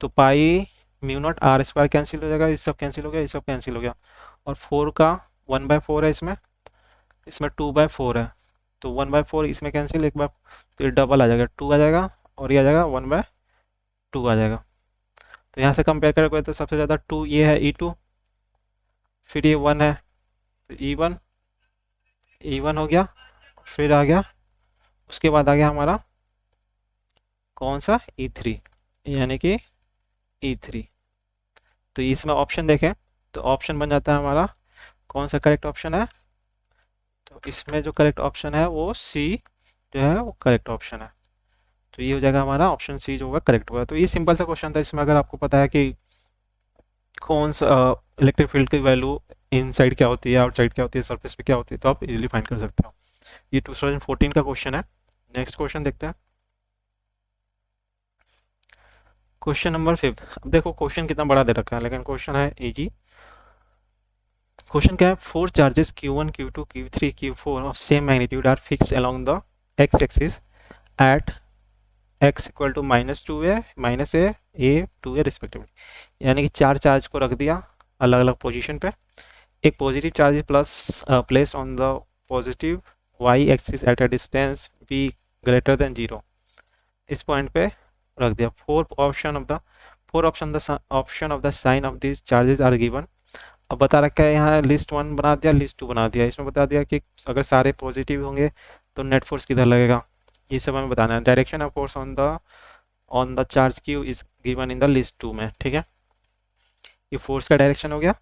तो पाई mu not R square cancel हो जाएगा, इस सब कैंसिल हो गया, इस सब कैंसिल हो गया, और 4 का 1/4 है इसमें 2/4 है, तो 1/4 इसमें कैंसिल एक बार, तो ये डबल आ जाएगा, 2 आ जाएगा, और ये आ जाएगा 1/2 आ जाएगा। तो यहाँ से कंपेयर करें तो सबसे ज़्यादा 2 ये है E2, फिर ये 1 है, तो E1 हो गया, फिर आ गया, उसके बाद आ गया हमारा कौन सा, E3, यानी कि E3। तो इसमें ऑप्शन देखें तो ऑप्शन बन जाता है हमारा, कौन सा करेक्ट ऑप्शन है, तो इसमें जो करेक्ट ऑप्शन है वो C जो है वो करेक्ट ऑप्शन है। तो ये हो जाएगा हमारा ऑप्शन C जो होगा करेक्ट होगा। तो ये सिंपल सा क्वेश्चन था, इसमें अगर आपको पता है कि कौन सा इलेक्ट्रिक फील्ड की वैल्यू इनसाइड क्या होती है, आउटसाइड क्या होती है, सरफेस पे क्या होती है, तो आप इजीली फाइंड कर सकते हो। ये 2014 का क्वेश्चन है। नेक्स्ट क्वेश्चन देखते हैं, क्वेश्चन नंबर 5। अब देखो क्वेश्चन कितना बड़ा दे रखा है, लेकिन क्वेश्चन है इजी। क्वेश्चन क्या है, 4 charges Q1 Q2 Q3 Q4 of same magnitude are fix along the x axis at x equal to -2 है -a 2 है रिस्पेक्टिवली। यानी कि 4 चार्ज को रख दिया अलग अलग पोजीशन पे, एक positive charge plus place on the positive y axis at a distance b greater than 0। इस पॉइंट पे रख दिया। Option of the sign of this charges are given. अब बता रखा है यहाँ लिस्ट 1 बना दिया, लिस्ट 2 बना दिया। इसमें बता दिया कि अगर सारे पॉजिटिव होंगे तो नेट फोर्स किधर लगेगा, ये सब हमें बताना है। Direction of force on the charge Q is given in the list 2 में, ठीक है। ये फोर्स का डायरेक्शन हो गया,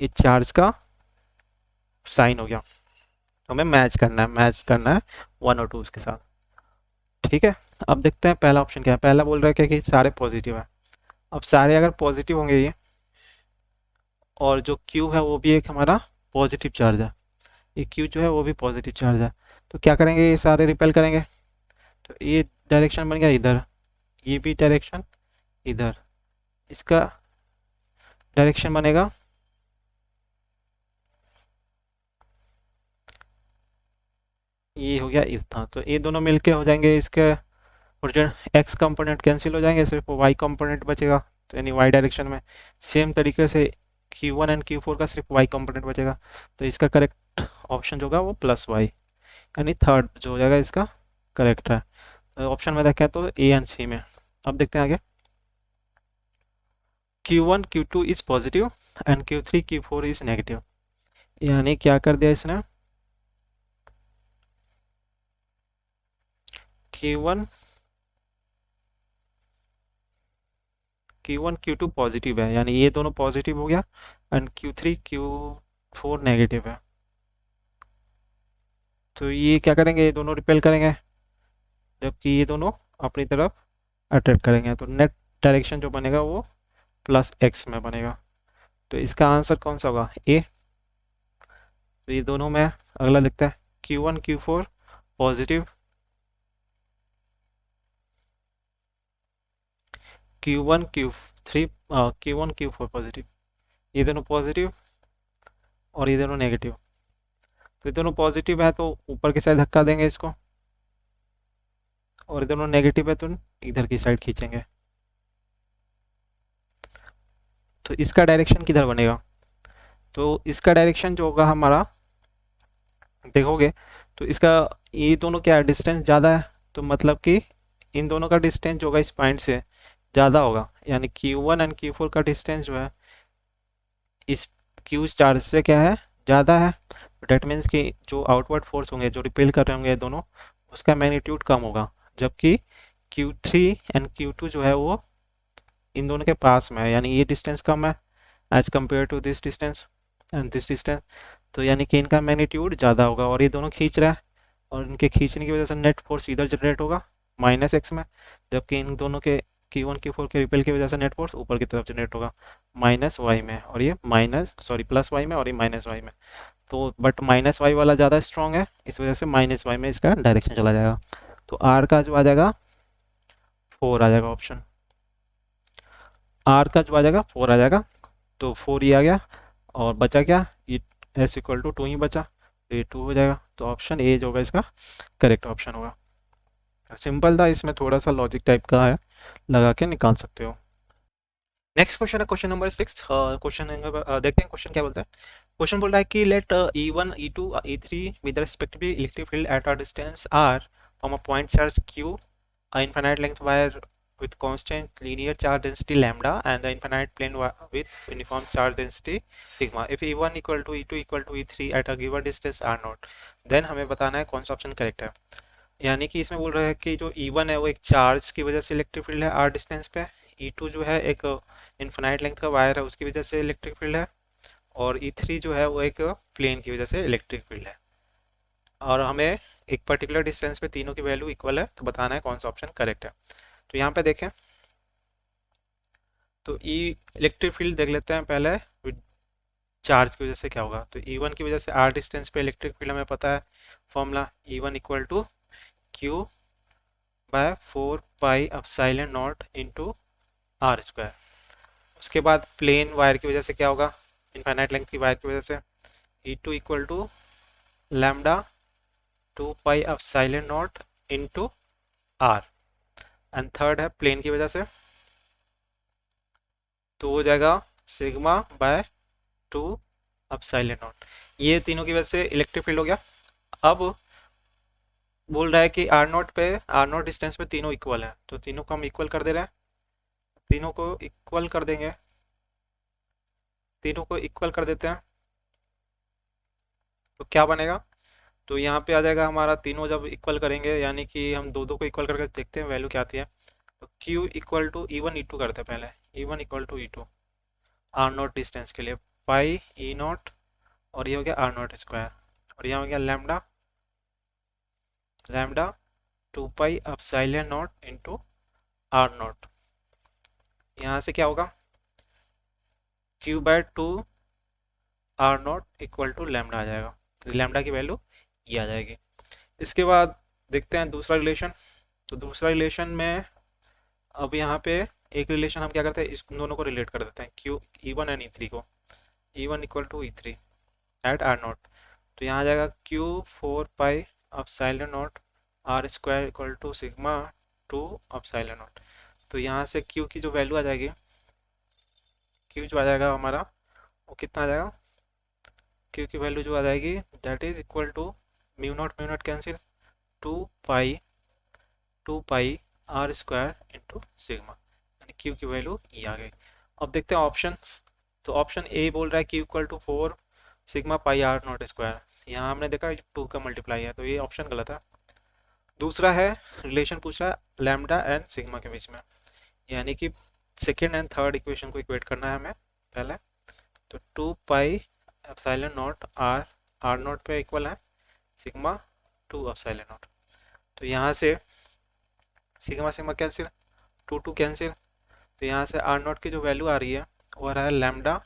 ये चार्ज का साइन हो गया। तो हमें मैच करना है 1 और 2 उसके साथ, ठीक है। अब देखते हैं पहला ऑप्शन क्या है। पहला बोल रहा है कि सारे पॉजिटिव है। अब सारे अगर पॉजिटिव होंगे ये, और जो क्यू है वो भी एक हमारा पॉजिटिव चार्ज है, ये क्यू जो है वो भी पॉजिटिव चार्ज है, तो क्या करेंगे, ये सारे रिपेल करेंगे। तो ये डायरेक्शन बन गया इधर, ये भी डायरेक्शन इधर, इसका डायरेक्शन बनेगा ये हो गया इतना। तो ये दोनों मिलके हो जाएंगे इसके, और जो एक्स कंपोनेंट कैंसिल हो जाएंगे, सिर्फ वाई कंपोनेंट बचेगा। तो यानी वाई डायरेक्शन में सेम तरीके से Q1 एंड Q4 का सिर्फ वाई कंपोनेंट बचेगा। तो इसका करेक्ट ऑप्शन जो होगा वो प्लस वाई, यानी थर्ड जो हो जाएगा इसका करेक्ट है। ऑप्शन में देखा तो ए एंड सी में। अब देखते हैं आगे। Q1 Q2 is positive and Q3 Q4 is negative. यानी क्या कर दिया इसने, Q1 Q2 पॉजिटिव है, यानी ये दोनों पॉजिटिव हो गया, एंड Q3 Q4 नेगेटिव है। तो ये क्या करेंगे, ये दोनों रिपेल करेंगे, जबकि ये दोनों अपनी तरफ अट्रैक्ट करेंगे। तो नेट डायरेक्शन जो बनेगा वो प्लस एक्स में बनेगा। तो इसका आंसर कौन सा होगा, ए। तो ये दोनों में अगला देखते हैं। Q1 Q4 positive, Q1 Q4 positive, ये दोनों पॉजिटिव और ये दोनों नेगेटिव। तो ये दोनों पॉजिटिव है तो ऊपर की साइड धक्का देंगे इसको, और ये दोनों नेगेटिव है तो इधर की साइड खींचेंगे। तो इसका डायरेक्शन किधर बनेगा, तो इसका डायरेक्शन जो होगा हमारा, देखोगे तो इसका ये दोनों क्या डिस्टेंस ज़्यादा है, तो मतलब कि इन दोनों का डिस्टेंस जो होगा इस पॉइंट से ज़्यादा होगा। यानी Q1 एंड Q4 का डिस्टेंस जो है इस Q चार्ज से क्या है, ज़्यादा है। डेट मीन्स कि जो आउटवर्ड फोर्स होंगे, जो रिपेल कर रहे होंगे ये दोनों, उसका मैग्नीट्यूड कम होगा। जबकि Q3 एंड Q2 जो है वो इन दोनों के पास में है, यानी ये डिस्टेंस कम है as compare to this distance and this distance. तो यानी कि इनका मैग्नीट्यूड ज़्यादा होगा, और ये दोनों खींच रहा है, और इनके खींचने की वजह से नेट फोर्स इधर जनरेट होगा माइनस एक्स में, जबकि इन दोनों के Q1 Q4 के रिपेल की वजह से नेट फोर्स ऊपर की तरफ जनरेट होगा माइनस वाई में, और ये प्लस वाई में, और ये माइनस वाई में। तो बट माइनस वाई वाला ज़्यादा स्ट्रॉन्ग है, इस वजह से माइनस वाई में इसका डायरेक्शन चला जाएगा। तो आर का जो आ जाएगा 4 आ जाएगा ऑप्शन, आर का जो आ जाएगा 4 आ जाएगा। तो 4 ये आ गया, और बचा क्या, ये एस इक्वल टू 2 ही बचा, तो ये 2 हो जाएगा। तो ऑप्शन ए जो होगा इसका करेक्ट ऑप्शन होगा। सिंपल था, इसमें थोड़ा सा लॉजिक टाइप का है, लगा के निकाल सकते हो। नेक्स्ट क्वेश्चन है क्वेश्चन नंबर 6। क्वेश्चन देखते हैं क्वेश्चन क्या बोलता है। क्वेश्चन बोल रहा है कि let E1 E2 E3 with respectively electric field at a distance r from a point charge q, a infinite length wire with constant linear charge density lambda and the infinite plane with uniform charge density sigma. If E1 equal to E2 equal to E3 at a given distance r naught, then हमें बताना है कौन सा option correct है। यानी कि इसमें बोल रहा है कि जो E1 है वो एक चार्ज की वजह से इलेक्ट्रिक फील्ड है r डिस्टेंस पे, E2 जो है एक इन्फिनाइट लेंथ का वायर है उसकी वजह से इलेक्ट्रिक फील्ड है, और E3 जो है वो एक प्लेन की वजह से इलेक्ट्रिक फील्ड है। और हमें एक पर्टिकुलर डिस्टेंस पे तीनों की वैल्यू इक्वल है, तो बताना है कौन सा ऑप्शन करेक्ट है। तो यहाँ पे देखें तो ई इलेक्ट्रिक फील्ड देख लेते हैं पहले, चार्ज की वजह से क्या होगा। तो E1 की वजह से r डिस्टेंस पे इलेक्ट्रिक फील्ड हमें पता है formula, E1 equal to Q by 4 pi epsilon naught into r square. उसके बाद प्लेन वायर की वजह से क्या होगा, इनफाइनाइट लेंथ की वायर की वजह से E2 equal to lambda 2 pi epsilon naught into r. And third है प्लेन की वजह से, तो हो जाएगा सिग्मा बाय 2 एप्सिलॉन नॉट। ये तीनों की वजह से इलेक्ट्रिक फील्ड हो गया। अब बोल रहा है कि आर नोट डिस्टेंस पे तीनों इक्वल है, तो तीनों को हम इक्वल कर दे रहे हैं, तीनों को इक्वल कर देंगे, तीनों को इक्वल कर देते हैं, तो क्या बनेगा, तो यहाँ पे आ जाएगा हमारा, तीनों जब इक्वल करेंगे यानी कि हम दो दो को इक्वल करके देखते हैं वैल्यू क्या आती है। तो Q equal to E1 E2 करते हैं पहले, E1 equal to E2 r naught distance के लिए, पाई ई नॉट, और ये हो गया आर नॉट स्क्वायर, और यहाँ हो गया lambda, lambda 2 pi epsilon naught into r naught. यहाँ से क्या होगा, Q/2 r naught equal to lambda आ जाएगा, लैम्डा की वैल्यू ये आ जाएगी। इसके बाद देखते हैं दूसरा रिलेशन। तो दूसरा रिलेशन में अब यहाँ पे एक रिलेशन हम क्या करते हैं, इस दोनों को रिलेट कर देते हैं, क्यू E1 एंड E3 को, E1 equal to E3 at r naught. तो यहाँ आ जाएगा Q4 pi epsilon naught r square equal to sigma 2 epsilon naught. तो यहाँ से Q की जो वैल्यू आ जाएगी, Q जो आ जाएगा हमारा वो कितना आ जाएगा, Q की वैल्यू जो आ जाएगी that is equal to mu naught cancel, 2 pi r square into sigma, यानी Q की वैल्यू ये आ गई। अब देखते हैं ऑप्शंस। तो ऑप्शन ए बोल रहा है Q equal to 4 sigma pi r naught square, यहाँ हमने देखा 2 का मल्टीप्लाई है, तो ये ऑप्शन गलत है। दूसरा है रिलेशन पूछ रहा है लैम्डा एंड सिग्मा के बीच में, यानी कि सेकेंड एंड थर्ड इक्वेशन को इक्वेट करना है हमें पहले। तो 2 pi epsilon naught r, r naught पे इक्वल है सिग्मा 2 एप्सिलॉन नॉट। तो यहाँ से सिग्मा सिग्मा कैंसिल, 2 कैंसिल, तो यहाँ से आर नॉट की जो वैल्यू आ रही है वो आ रहा है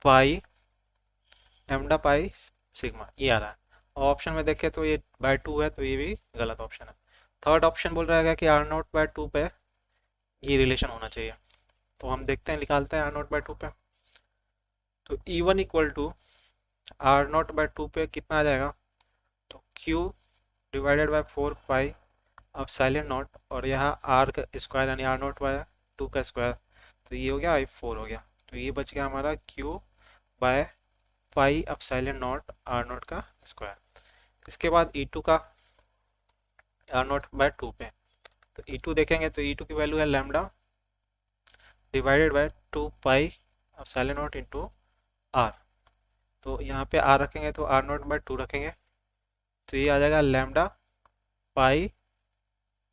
पाई लैम्डा पाई सिग्मा, ये आ रहा है। और ऑप्शन में देखें तो ये बाय 2 है, तो ये भी गलत ऑप्शन है। थर्ड ऑप्शन बोल रहा है कि आर नॉट बाय 2 पे ये रिलेशन होना चाहिए, तो हम देखते हैं, निकालते हैं आर नॉट बाय 2 पे। तो E1 equal to r naught by 2 पे कितना आ जाएगा, तो Q divided by 4 pi epsilon naught, और यहाँ आर का स्क्वायर यानी आर नॉट बाय 2 का स्क्वायर, तो ये हो गया I4 हो गया। तो ये बच गया हमारा Q by pi epsilon naught r naught का स्क्वायर। इसके बाद E2 का आर नॉट बाय 2 पे, तो E2 देखेंगे तो E2 की वैल्यू है lambda divided by 2 pi epsilon naught into r. तो यहाँ पे आर रखेंगे तो आर नॉट बाय 2 रखेंगे, तो ये आ जाएगा lambda pi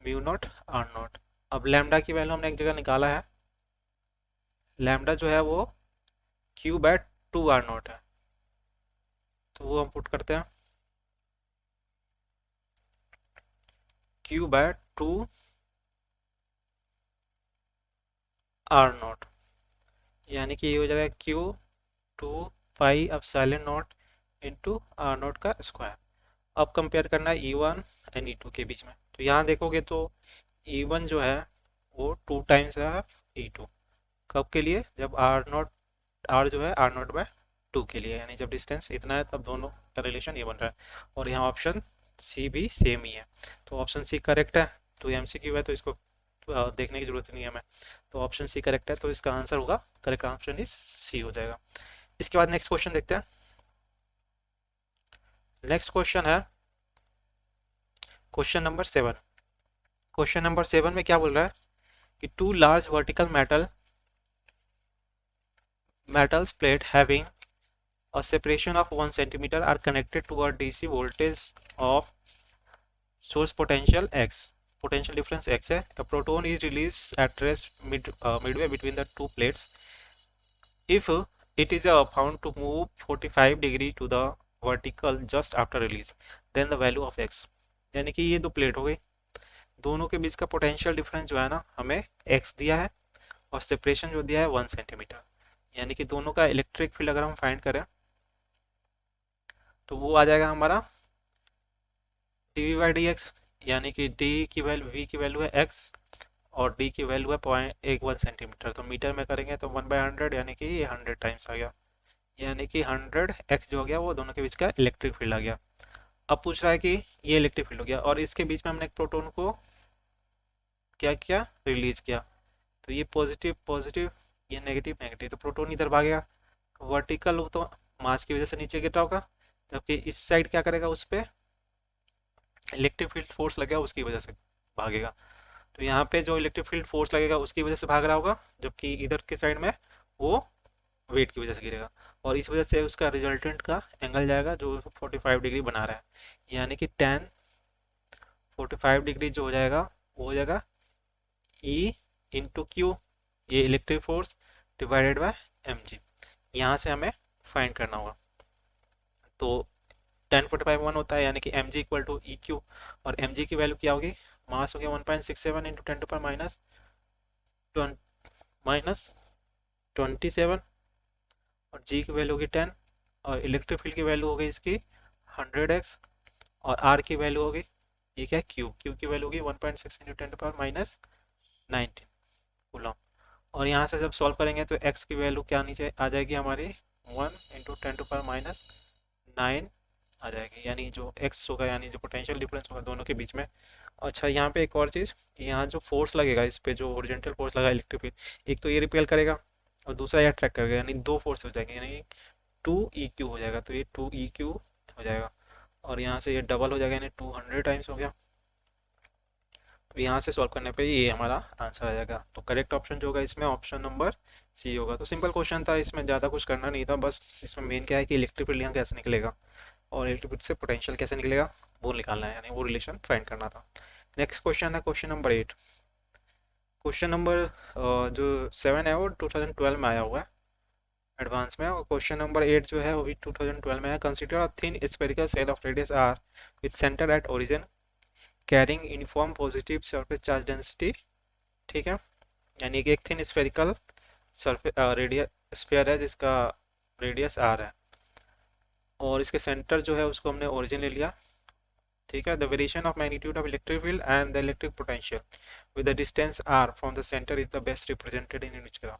mu naught r naught. अब लैम्डा की वैल्यू हमने एक जगह निकाला है, लैम्डा जो है वो Q/2 आर नॉट है, तो वो हम पुट करते हैं Q/2 आर नॉट, यानी कि ये हो जाएगा Q2 pi epsilon naught into r naught का स्क्वायर। अब कंपेयर करना है E1 एंड E2 के बीच में। तो यहाँ देखोगे तो E1 जो है वो 2 टाइम्स है E2, कब के लिए, जब आर नॉट, आर जो है आर नॉट बाय 2 के लिए, यानी जब डिस्टेंस इतना है तब दोनों का रिलेशन ये बन रहा है। और यहाँ ऑप्शन सी भी सेम ही है, तो ऑप्शन सी करेक्ट है। तो MCQ है तो इसको देखने की जरूरत नहीं है हमें, तो ऑप्शन सी करेक्ट है, तो इसका आंसर होगा, करेक्ट ऑप्शन इज सी हो जाएगा। इसके बाद नेक्स्ट क्वेश्चन देखते हैं। नेक्स्ट क्वेश्चन है क्वेश्चन नंबर 7। क्वेश्चन नंबर 7 में क्या बोल रहा है कि 2 large vertical metals plate having a separation of 1 centimeter are connected to a DC voltage of source potential X, potential difference X है। A proton is released at rest midway between the two plates. If it is found to move 45 degree to the vertical just after release, then the value of X, यानी कि ये दो plate हो गई, दोनों के बीच का पोटेंशियल डिफरेंस जो है ना हमें X दिया है, और सेपरेशन जो दिया है 1 सेंटीमीटर, यानी कि दोनों का इलेक्ट्रिक फील्ड अगर हम फाइंड करें तो वो आ जाएगा हमारा dV/dx, यानी कि D की वैल्यू, V की वैल्यू है X और D की वैल्यू है 0.81 सेंटीमीटर, तो मीटर में करेंगे तो 1/100, यानी कि ये 100 टाइम्स आ गया, यानी कि 100x जो हो गया वो दोनों के बीच का इलेक्ट्रिक फील्ड आ गया। अब पूछ रहा है कि ये इलेक्ट्रिक फील्ड हो गया और इसके बीच में हमने एक प्रोटोन को क्या किया, रिलीज किया, तो ये पॉजिटिव पॉजिटिव, ये नेगेटिव नेगेटिव, तो प्रोटोन इधर भागेगा, वर्टिकल तो मास की वजह से नीचे गिर रहा होगा, जबकि इस साइड क्या करेगा, उस पर इलेक्ट्रिक फील्ड फोर्स लगेगा उसकी वजह से भागेगा। तो यहाँ पे जो इलेक्ट्रिक फील्ड फोर्स लगेगा उसकी वजह से भाग रहा होगा, जबकि इधर के साइड में वो वेट की वजह से गिरेगा, और इस वजह से उसका रिजल्टेंट का एंगल जाएगा जो 45 डिग्री बना रहा है, यानी कि tan 45 डिग्री जो हो जाएगा वो हो जाएगा E इंटू क्यू, ये electric force divided by mg। यहाँ से हमें फाइंड करना होगा। तो tan 45 1 होता है, यानी कि mg equal to e q, और mg की वैल्यू क्या होगी, मास हो गया 1.67 इंटू 10 टू पावर माइनस 27, और g की वैल्यू होगी 10, और इलेक्ट्रिक फील्ड की वैल्यू हो गई इसकी 100x, और r की वैल्यू होगी, ये क्या है, क्यू की वैल्यू होगी 1.6 into 10 to power minus 19 coulomb. और यहाँ से जब सॉल्व करेंगे तो x की वैल्यू क्या नीचे आ जाएगी हमारी 1 इंटू 10 टू पावर माइनस 9 आ जाएगी, यानी जो x होगा, यानी जो पोटेंशियल डिफरेंस होगा दोनों के बीच में। अच्छा, यहाँ पे एक और चीज़, यहाँ जो फोर्स लगेगा इस पे, जो ओरिजेंटल फोर्स लगा इलेक्ट्रिक फील्ड, एक तो ये रिपेल करेगा और दूसरा ये अट्रैक्ट करेगा, यानी दो फोर्स हो जाएंगे, यानी 2 EQ हो जाएगा, तो ये 2 EQ हो जाएगा, और यहाँ से ये डबल हो जाएगा, यानी 200 टाइम्स हो गया। तो यहाँ से सॉल्व करने पे ये हमारा आंसर आ जाएगा। तो करेक्ट ऑप्शन जो होगा इसमें ऑप्शन नंबर सी होगा। तो सिंपल क्वेश्चन था, इसमें ज़्यादा कुछ करना नहीं था, बस इसमें मेन क्या है कि इलेक्ट्रिक फील्ड यहाँ कैसे निकलेगा और इलेक्ट्रिक फील्ड से पोटेंशियल कैसे निकलेगा वो निकालना है, यानी वो रिलेशन फाइंड करना था। नेक्स्ट क्वेश्चन है क्वेश्चन नंबर 8। क्वेश्चन नंबर जो 7 है वो 2012 में आया हुआ है एडवांस में, और क्वेश्चन नंबर 8 जो है वो भी 2012 में है। Consider a thin spherical shell of radius r with centre at origin carrying uniform positive surface charge density. ठीक है, यानी कि एक thin spherical surface radius sphere है जिसका रेडियस r है, और इसके सेंटर जो है उसको हमने ओरिजिन ले लिया। ठीक है, the variation of magnitude of electric field and the electric potential with the distance r from the centre is the best represented in each graph.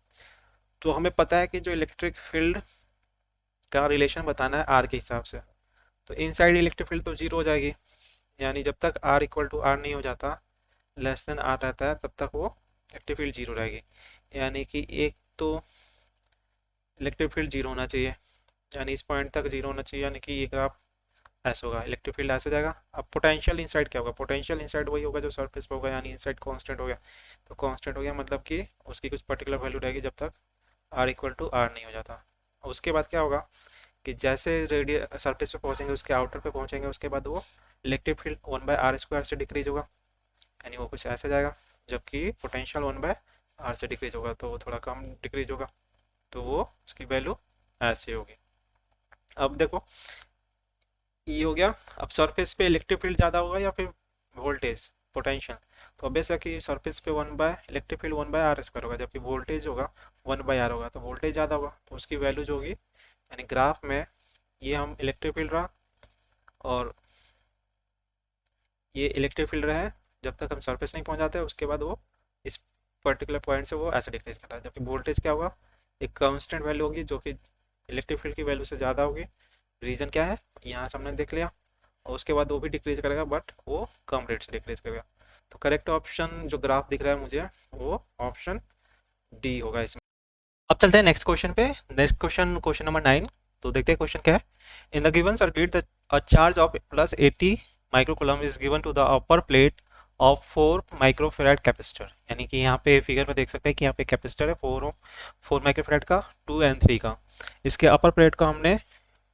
तो हमें पता है कि जो इलेक्ट्रिक फील्ड का रिलेशन बताना है r के हिसाब से, तो इनसाइड इलेक्ट्रिक फील्ड तो जीरो हो जाएगी, यानी जब तक r इक्वल टू r नहीं हो जाता, लेस देन r रहता है, तब तक वो इलेक्ट्रिक फील्ड जीरो रहेगी। यानी कि एक तो इलेक्ट्रिक फील्ड जीरो होना चाहिए, यानी इस पॉइंट तक जीरो होना चाहिए, यानी कि ये ग्राफ ऐसा होगा, इलेक्ट्रिक फील्ड ऐसे जाएगा। अब पोटेंशियल इनसाइड क्या होगा, पोटेंशियल इनसाइड वही होगा जो सरफेस पे होगा, यानी इनसाइड कांस्टेंट हो गया। तो कांस्टेंट हो गया मतलब कि उसकी कुछ पर्टिकुलर वैल्यू रहेगी जब तक r इक्वल टू r नहीं हो जाता। उसके बाद क्या होगा कि जैसे रेडियस सरफेस पे पहुंचेंगे, उसके आउटर पे पहुंचेंगे, उसके बाद वो इलेक्ट्रिक फील्ड 1/r² से डिक्रीज होगा, यानी वो कुछ ऐसे जाएगा, जबकि पोटेंशियल 1/r से डिक्रीज होगा, तो वो थोड़ा कम डिक्रीज होगा, तो वो उसकी वैल्यू ऐसी होगी। अब देखो ये हो गया। अब सरफेस पे इलेक्ट्रिक फील्ड ज़्यादा होगा या फिर वोल्टेज पोटेंशियल, तो अब ऐसा कि सरफेस पे इलेक्ट्रिक फील्ड 1/r² होगा, जबकि वोल्टेज होगा 1/r होगा, तो वोल्टेज ज़्यादा होगा, तो उसकी वैल्यू जो होगी, यानी ग्राफ में ये हम इलेक्ट्रिक फील्ड रहा और ये इलेक्ट्रिक फील्ड रहा है जब तक हम सरफेस नहीं पहुंच जाते, उसके बाद वो इस पर्टिकुलर पॉइंट से वो ऐसे डिक्रीज करता है। जबकि वोल्टेज क्या होगा, एक कांस्टेंट वैल्यू होगी जो कि इलेक्ट्रिक फील्ड की वैल्यू से ज़्यादा होगी। रीज़न क्या है, यहाँ से हमने देख लिया, और उसके बाद वो भी डिक्रीज करेगा, बट वो कम रेट से डिक्रीज करेगा। तो करेक्ट ऑप्शन जो ग्राफ दिख रहा है मुझे, वो ऑप्शन डी होगा इसमें। अब चलते हैं नेक्स्ट क्वेश्चन पे। Next question, question number 9। तो देखते हैं क्वेश्चन क्या है। In the given circuit the a charge of plus 80 microcoulomb is given to the upper plate of 4 microfarad capacitor, यानी कि यहाँ पे फिगर में देख सकते हैं कि यहाँ पे कैपेसिटर है 4 माइक्रोफेराड का, 2 and 3 का। इसके अपर प्लेट का हमने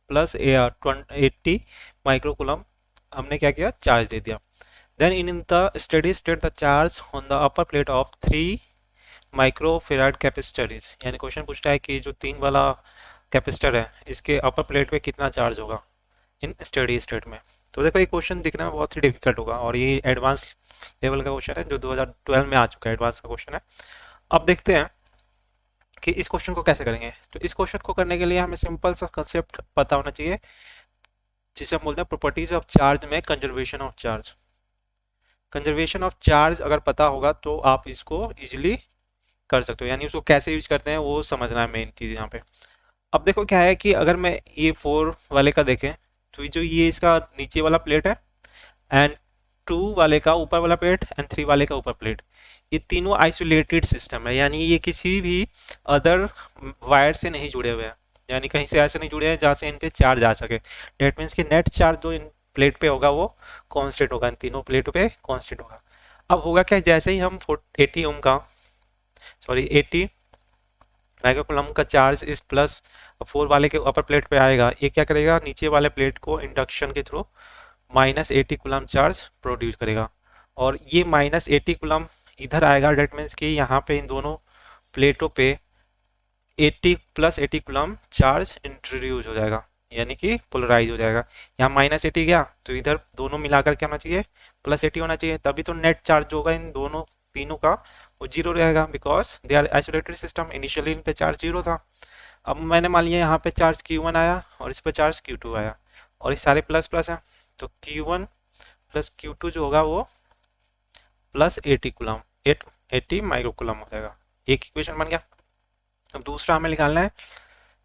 प्लस 80 माइक्रोकूलम हमने क्या किया, चार्ज दे दिया। Then in the steady state the charge on the upper plate of 3 microfarad capacitor is, यानी क्वेश्चन पूछता है कि जो 3 वाला कैपेसिटर है इसके अपर प्लेट पे कितना चार्ज होगा इन स्टेडी स्टेट में। तो देखो ये क्वेश्चन दिखने में बहुत ही डिफिकल्ट होगा, और ये एडवांस लेवल का क्वेश्चन है जो 2012 में आ चुका है, एडवांस का क्वेश्चन है। अब देखते हैं कि इस क्वेश्चन को कैसे करेंगे। तो इस क्वेश्चन को करने के लिए हमें सिंपल सा कंसेप्ट पता होना चाहिए, जिसे हम बोलते हैं प्रॉपर्टीज ऑफ चार्ज में conservation of charge. Conservation of charge अगर पता होगा तो आप इसको इजिली कर सकते हो, यानी उसको कैसे यूज करते हैं वो समझना है मेन चीज़ यहाँ पे। अब देखो क्या है कि अगर मैं ये 4 वाले का देखें, तो जो ये इसका नीचे वाला प्लेट है, एंड 2 वाले का ऊपर वाला प्लेट, एंड 3 वाले का ऊपर प्लेट, ये तीनों आइसोलेटेड सिस्टम है, यानी ये किसी भी अदर वायर से नहीं जुड़े हुए हैं, यानी कहीं से ऐसे नहीं जुड़े हैं जहाँ से इन पे चार्ज आ सके। डेट मीन्स कि नेट चार्ज जो इन प्लेट पे होगा वो कांस्टेंट होगा, इन तीनों प्लेटों पे कांस्टेंट होगा। अब होगा क्या, जैसे ही हम 80 ओम का 80 माइक्रोकूलम का चार्ज इस प्लस 4 वाले के अपर प्लेट पे आएगा, ये क्या करेगा, नीचे वाले प्लेट को इंडक्शन के थ्रू -80 कूलम चार्ज प्रोड्यूस करेगा। और ये -80 कूलम इधर आएगा, डेट मीन्स कि यहाँ पे इन दोनों प्लेटों पे 80 + 80 कूलम चार्ज इंट्रोड्यूस हो जाएगा, यानी कि पोलराइज हो जाएगा। यहाँ -80 गया तो इधर दोनों मिलाकर क्या होना चाहिए, +80 होना चाहिए, तभी तो नेट चार्ज होगा इन दोनों तीनों का वो जीरो रहेगा, because they are isolated system. Initially इन पे चार्ज जीरो था, अब मैंने मान लिया यहाँ पे चार्ज Q1 आया और इस पे चार्ज Q2 आया, और ये सारे प्लस प्लस हैं, तो Q1 + Q2 जो होगा वो +80 कूलम 80 माइक्रोकूलम हो जाएगा। एक इक्वेशन बन गया। अब दूसरा हमें निकालना है,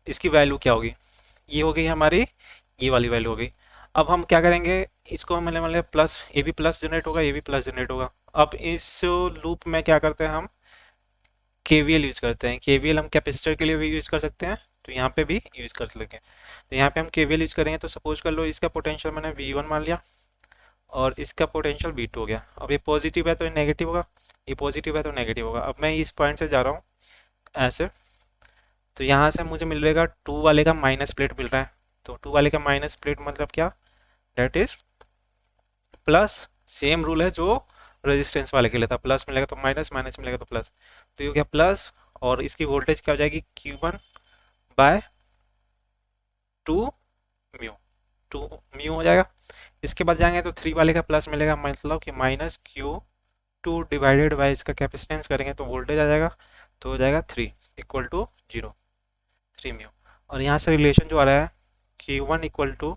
इसकी वैल्यू क्या होगी, ये हो गई हमारी, ये वाली वैल्यू हो गई। अब हम क्या करेंगे, इसको मैंने मान लिया प्लस, ये भी प्लस जनरेट होगा, ये भी प्लस जनरेट होगा। अब इस लूप में क्या करते हैं हम, KVL यूज करते हैं। KVL हम कैपेसिटर के लिए भी यूज कर सकते हैं, तो यहाँ पे भी यूज कर लेंगे। तो यहाँ पे हम KVL यूज करेंगे, तो सपोज कर लो इसका पोटेंशियल मैंने V1 मान लिया और इसका पोटेंशियल V2 हो गया। अब ये पॉजिटिव है तो ये नेगेटिव होगा, ये पॉजिटिव है तो नेगेटिव होगा। अब मैं इस पॉइंट से जा रहा हूँ ऐसे, तो यहाँ से मुझे मिलेगा 2 वाले का माइनस प्लेट मिल रहा है, तो 2 वाले का माइनस प्लेट मतलब क्या, that is plus, same rule है जो रेजिस्टेंस वाले के लिए था, प्लस मिलेगा तो माइनस, माइनस मिलेगा तो प्लस, तो ये हो गया प्लस। और इसकी वोल्टेज क्या हो जाएगी, Q1/2 म्यू, 2 म्यू हो जाएगा। इसके बाद जाएंगे तो 3 वाले का प्लस मिलेगा, मतलब कि -Q2 डिवाइडेड बाय इसका कैपेसिटेंस करेंगे तो वोल्टेज आ जाएगा, तो हो जाएगा 3 = 0, 3 म्यू। और यहाँ से रिलेशन जो आ रहा है Q1 =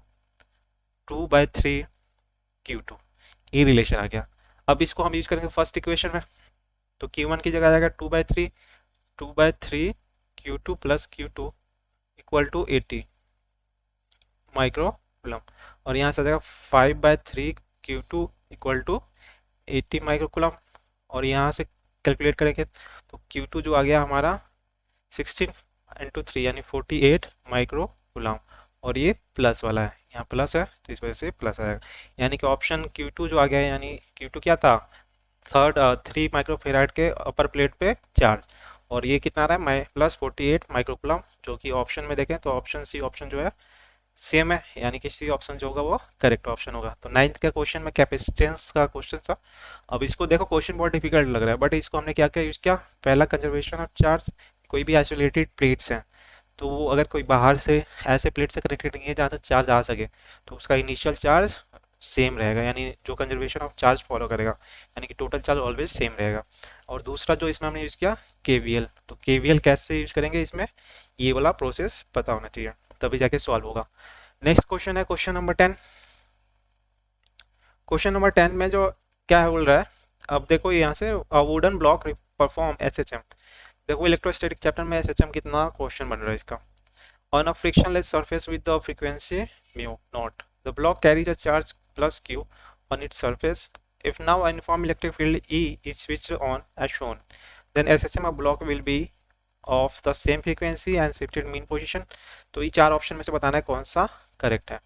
2/3 Q2, ये रिलेशन आ गया। अब इसको हम यूज करेंगे फर्स्ट इक्वेशन में, तो Q1 की जगह आ जाएगा 2/3 Q2 + Q2 = 80 माइक्रोकूलम, और यहाँ से आ जाएगा 5/3 Q2 = 80 माइक्रोकूलम। और यहाँ से कैलकुलेट करेंगे तो Q2 जो आ गया हमारा 16 × 3 यानी 48 माइक्रोकूलम, और ये प्लस वाला है, यहाँ प्लस है तो इस वजह से प्लस आएगा। यानी कि ऑप्शन Q2 जो आ गया है, यानी Q2 क्या था, 3 माइक्रोफेराड के अपर प्लेट पे चार्ज, और ये कितना आ रहा है, +48 माइक्रोकूलम, जो कि ऑप्शन में देखें तो ऑप्शन सी ऑप्शन जो है सेम है, यानी कि सी ऑप्शन जो होगा वो करेक्ट ऑप्शन होगा। तो 9th का क्वेश्चन में कैपेसिटेंस का क्वेश्चन था। अब इसको देखो, क्वेश्चन बहुत डिफिकल्ट लग रहा है, बट इसको हमने क्या क्या यूज किया, पहला कंजर्वेशन ऑफ चार्ज। कोई भी आइसोलेटेड प्लेट्स हैं तो वो अगर कोई बाहर से ऐसे प्लेट से कनेक्टेड नहीं है जहाँ से चार्ज आ सके, तो उसका इनिशियल चार्ज सेम रहेगा, यानी जो कंजर्वेशन ऑफ चार्ज फॉलो करेगा, यानी कि टोटल चार्ज ऑलवेज सेम रहेगा। और दूसरा जो इसमें हमने यूज किया KVL, तो KVL कैसे यूज करेंगे, इसमें ये वाला प्रोसेस पता होना चाहिए, तभी जाके सॉल्व होगा। नेक्स्ट क्वेश्चन है क्वेश्चन नंबर 10। क्वेश्चन नंबर 10 में जो क्या है बोल रहा है, अब देखो यहाँ से वुडन ब्लॉक परफॉर्म SHM। देखो इलेक्ट्रोस्टैटिक चैप्टर में SHM कितना क्वेश्चन बन रहा है इसका। On a frictionless surface with the frequency mu naught, the block carries a charge +Q on its surface. If now a uniform electric field E is switched on as shown, then SHM of block will be of the same frequency and shifted mean position. तो ये चार option में से बताना है कौन सा correct है।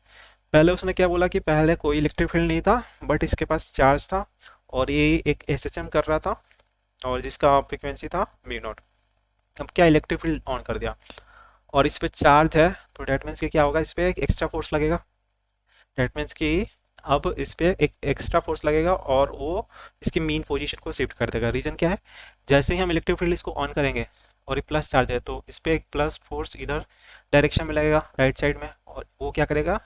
पहले उसने क्या बोला कि पहले कोई इलेक्ट्रिक फील्ड नहीं था, बट इसके पास चार्ज था और ये एक SHM कर रहा था, और जिसका फ्रीक्वेंसी था म्यू नॉट। अब क्या इलेक्ट्रिक फील्ड ऑन कर दिया और इस पे चार्ज है, तो डेट मीन्स कि क्या होगा, इस पे एक एक्स्ट्रा फोर्स लगेगा। डेट मीन्स कि अब इस पे एक एक्स्ट्रा फोर्स लगेगा और वो इसकी मीन पोजीशन को शिफ्ट कर देगा। रीजन क्या है, जैसे ही हम इलेक्ट्रिक फील्ड इसको ऑन करेंगे और ये प्लस चार्ज है, तो इस पे एक प्लस फोर्स इधर डायरेक्शन में लगेगा राइट साइड में, और वो क्या करेगा,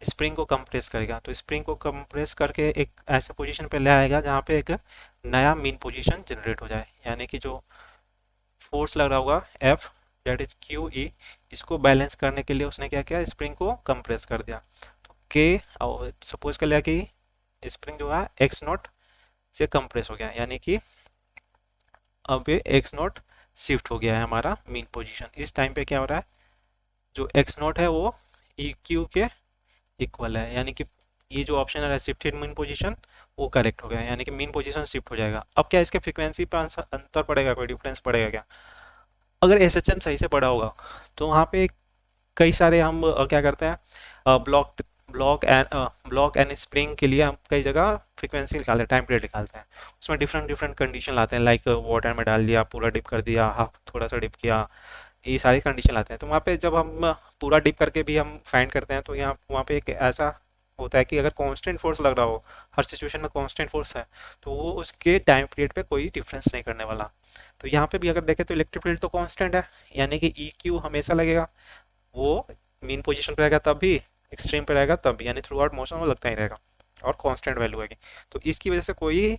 स्प्रिंग को कंप्रेस करेगा। तो स्प्रिंग को कंप्रेस करके एक ऐसे पोजीशन पे ले आएगा जहाँ पे एक नया मीन पोजीशन जनरेट हो जाए, यानी कि जो फोर्स लग रहा होगा F दैट इज QE, इसको बैलेंस करने के लिए उसने क्या किया, स्प्रिंग को कंप्रेस कर दिया। तो K और सपोज कर लिया कि स्प्रिंग जो है X0 से कंप्रेस हो गया, यानी कि अब ये X0 शिफ्ट हो गया है हमारा मीन पोजीशन। इस टाइम पे क्या हो रहा है, जो X0 है वो EQ के इक्वल है, यानी कि ये जो ऑप्शन है शिफ्टेड मीन पोजीशन वो करेक्ट हो गया, यानी कि मीन पोजीशन शिफ्ट हो जाएगा। अब क्या इसके फ्रीक्वेंसी पर अंतर पड़ेगा, कोई डिफरेंस पड़ेगा क्या, अगर SHM सही से पड़ा होगा तो वहाँ पे कई सारे हम क्या करते हैं, ब्लॉक ब्लॉक एंड स्प्रिंग के लिए हम कई जगह फ्रीक्वेंसी निकालते हैं, टाइम पीरियड निकालते हैं, उसमें डिफरेंट डिफरेंट कंडीशन लाते हैं, लाइक वाटर में डाल दिया, पूरा डिप कर दिया, हाफ थोड़ा सा डिप किया, ये सारी कंडीशन लाते हैं। तो वहाँ पे जब हम पूरा डिप करके भी हम फाइंड करते हैं तो यहाँ वहाँ पे एक ऐसा होता है कि अगर कांस्टेंट फोर्स लग रहा हो, हर सिचुएशन में कांस्टेंट फोर्स है, तो वो उसके टाइम पीरियड पे कोई डिफरेंस नहीं करने वाला। तो यहाँ पे भी अगर देखें तो इलेक्ट्रिक फील्ड तो कांस्टेंट है, यानी कि ई क्यू हमेशा लगेगा, वो मीन पोजीशन पे रहेगा तब भी, एक्सट्रीम पे रहेगा तब भी, यानी थ्रू आउट मोशन वो लगता ही रहेगा और कांस्टेंट वैल्यू है। तो इसकी वजह से कोई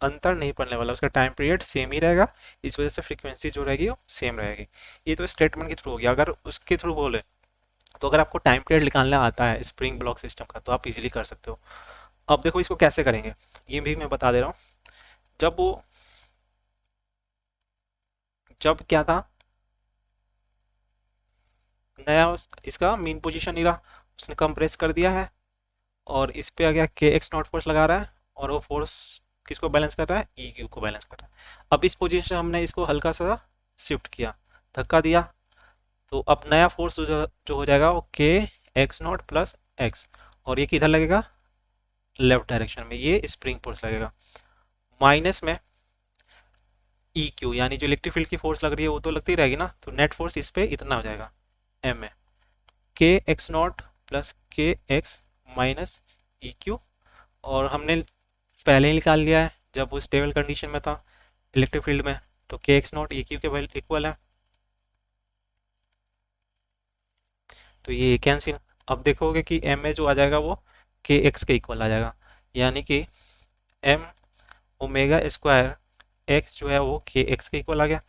अंतर नहीं पड़ने वाला, उसका टाइम पीरियड सेम ही रहेगा, इस वजह से फ्रीक्वेंसी जो रहेगी वो सेम रहेगी। ये तो स्टेटमेंट के थ्रू हो गया। अगर उसके थ्रू बोले तो अगर आपको टाइम पीरियड निकालना आता है स्प्रिंग ब्लॉक सिस्टम का तो आप इजीली कर सकते हो। अब देखो इसको कैसे करेंगे, ये भी मैं बता दे रहा हूँ। जब वो जब क्या था, नया इसका मीन पोजीशन ही रहा, उसने कंप्रेस कर दिया है और इस पे आ गया के एक्स नॉट फोर्स लगा रहा है, और वो फोर्स किसको बैलेंस कर रहा है, ई क्यू को बैलेंस कर रहा है। अब इस पोजीशन से हमने इसको हल्का सा शिफ्ट किया, धक्का दिया, तो अब नया फोर्स जो हो जाएगा वो के एक्स नॉट प्लस एक्स, और ये किधर लगेगा, लेफ्ट डायरेक्शन में, ये स्प्रिंग फोर्स लगेगा। माइनस में ई क्यू, यानी जो इलेक्ट्रिक फील्ड की फोर्स लग रही है वो तो लगती रहेगी ना, तो नेट फोर्स इस पे इतना हो जाएगा एम में, के एक्स नॉट प्लस के एक्स माइनस ई क्यू, और हमने पहले ही निकाल लिया है जब वो स्टेबल कंडीशन में था इलेक्ट्रिक फील्ड में, तो के एक्स नॉट ई क्यू के इक्वल है, तो ये कैंसिल। अब देखोगे कि एम में जो आ जाएगा वो के एक्स के इक्वल आ जाएगा, यानी कि एम ओमेगा स्क्वायर एक्स जो है वो के एक्स के इक्वल आ गया,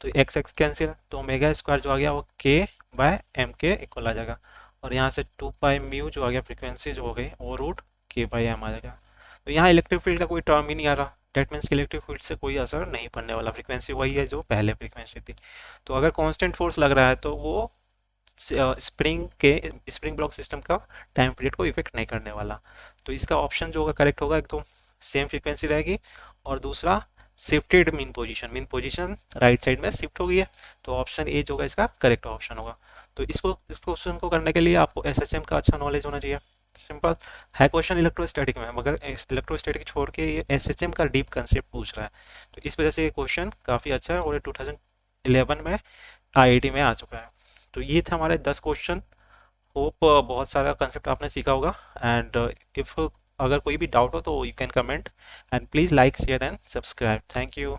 तो एक्स एक्स कैंसिल, तो ओमेगा स्क्वायर जो आ गया वो के बाय एम के इक्वल आ जाएगा, और यहाँ से 2 पाई म्यू जो आ गया फ्रीक्वेंसी जो हो गई वो रूट के बाई एम आ जाएगा। तो यहाँ इलेक्ट्रिक फील्ड का कोई टर्म ही नहीं आ रहा, डेट मीन्स इलेक्ट्रिक फील्ड से कोई असर नहीं पड़ने वाला, फ्रीक्वेंसी वही है जो पहले फ्रीक्वेंसी थी। तो अगर कांस्टेंट फोर्स लग रहा है तो वो स्प्रिंग ब्लॉक सिस्टम का टाइम पीरियड को इफेक्ट नहीं करने वाला। तो इसका ऑप्शन जो होगा करेक्ट होगा, एक तो सेम फ्रीक्वेंसी रहेगी, और दूसरा shifted mean position right side में शिफ्ट हो गई है, तो ऑप्शन ए जो होगा इसका करेक्ट ऑप्शन होगा। तो इस क्वेश्चन को करने के लिए आपको एसएचएम का अच्छा नॉलेज होना चाहिए। सिंपल है क्वेश्चन इलेक्ट्रोस्टैटिक में, मगर इलेक्ट्रोस्टैटिक छोड़ के ये एसएचएम का डीप कंसेप्ट पूछ रहा है, तो इस वजह से ये क्वेश्चन काफ़ी अच्छा है, और ये 2011 में आईआईटी में आ चुका है। तो ये थे हमारे 10 क्वेश्चन। होप बहुत सारा कंसेप्ट आपने सीखा होगा, एंड इफ़ अगर कोई भी डाउट हो तो you can comment, and please like share and subscribe. Thank you.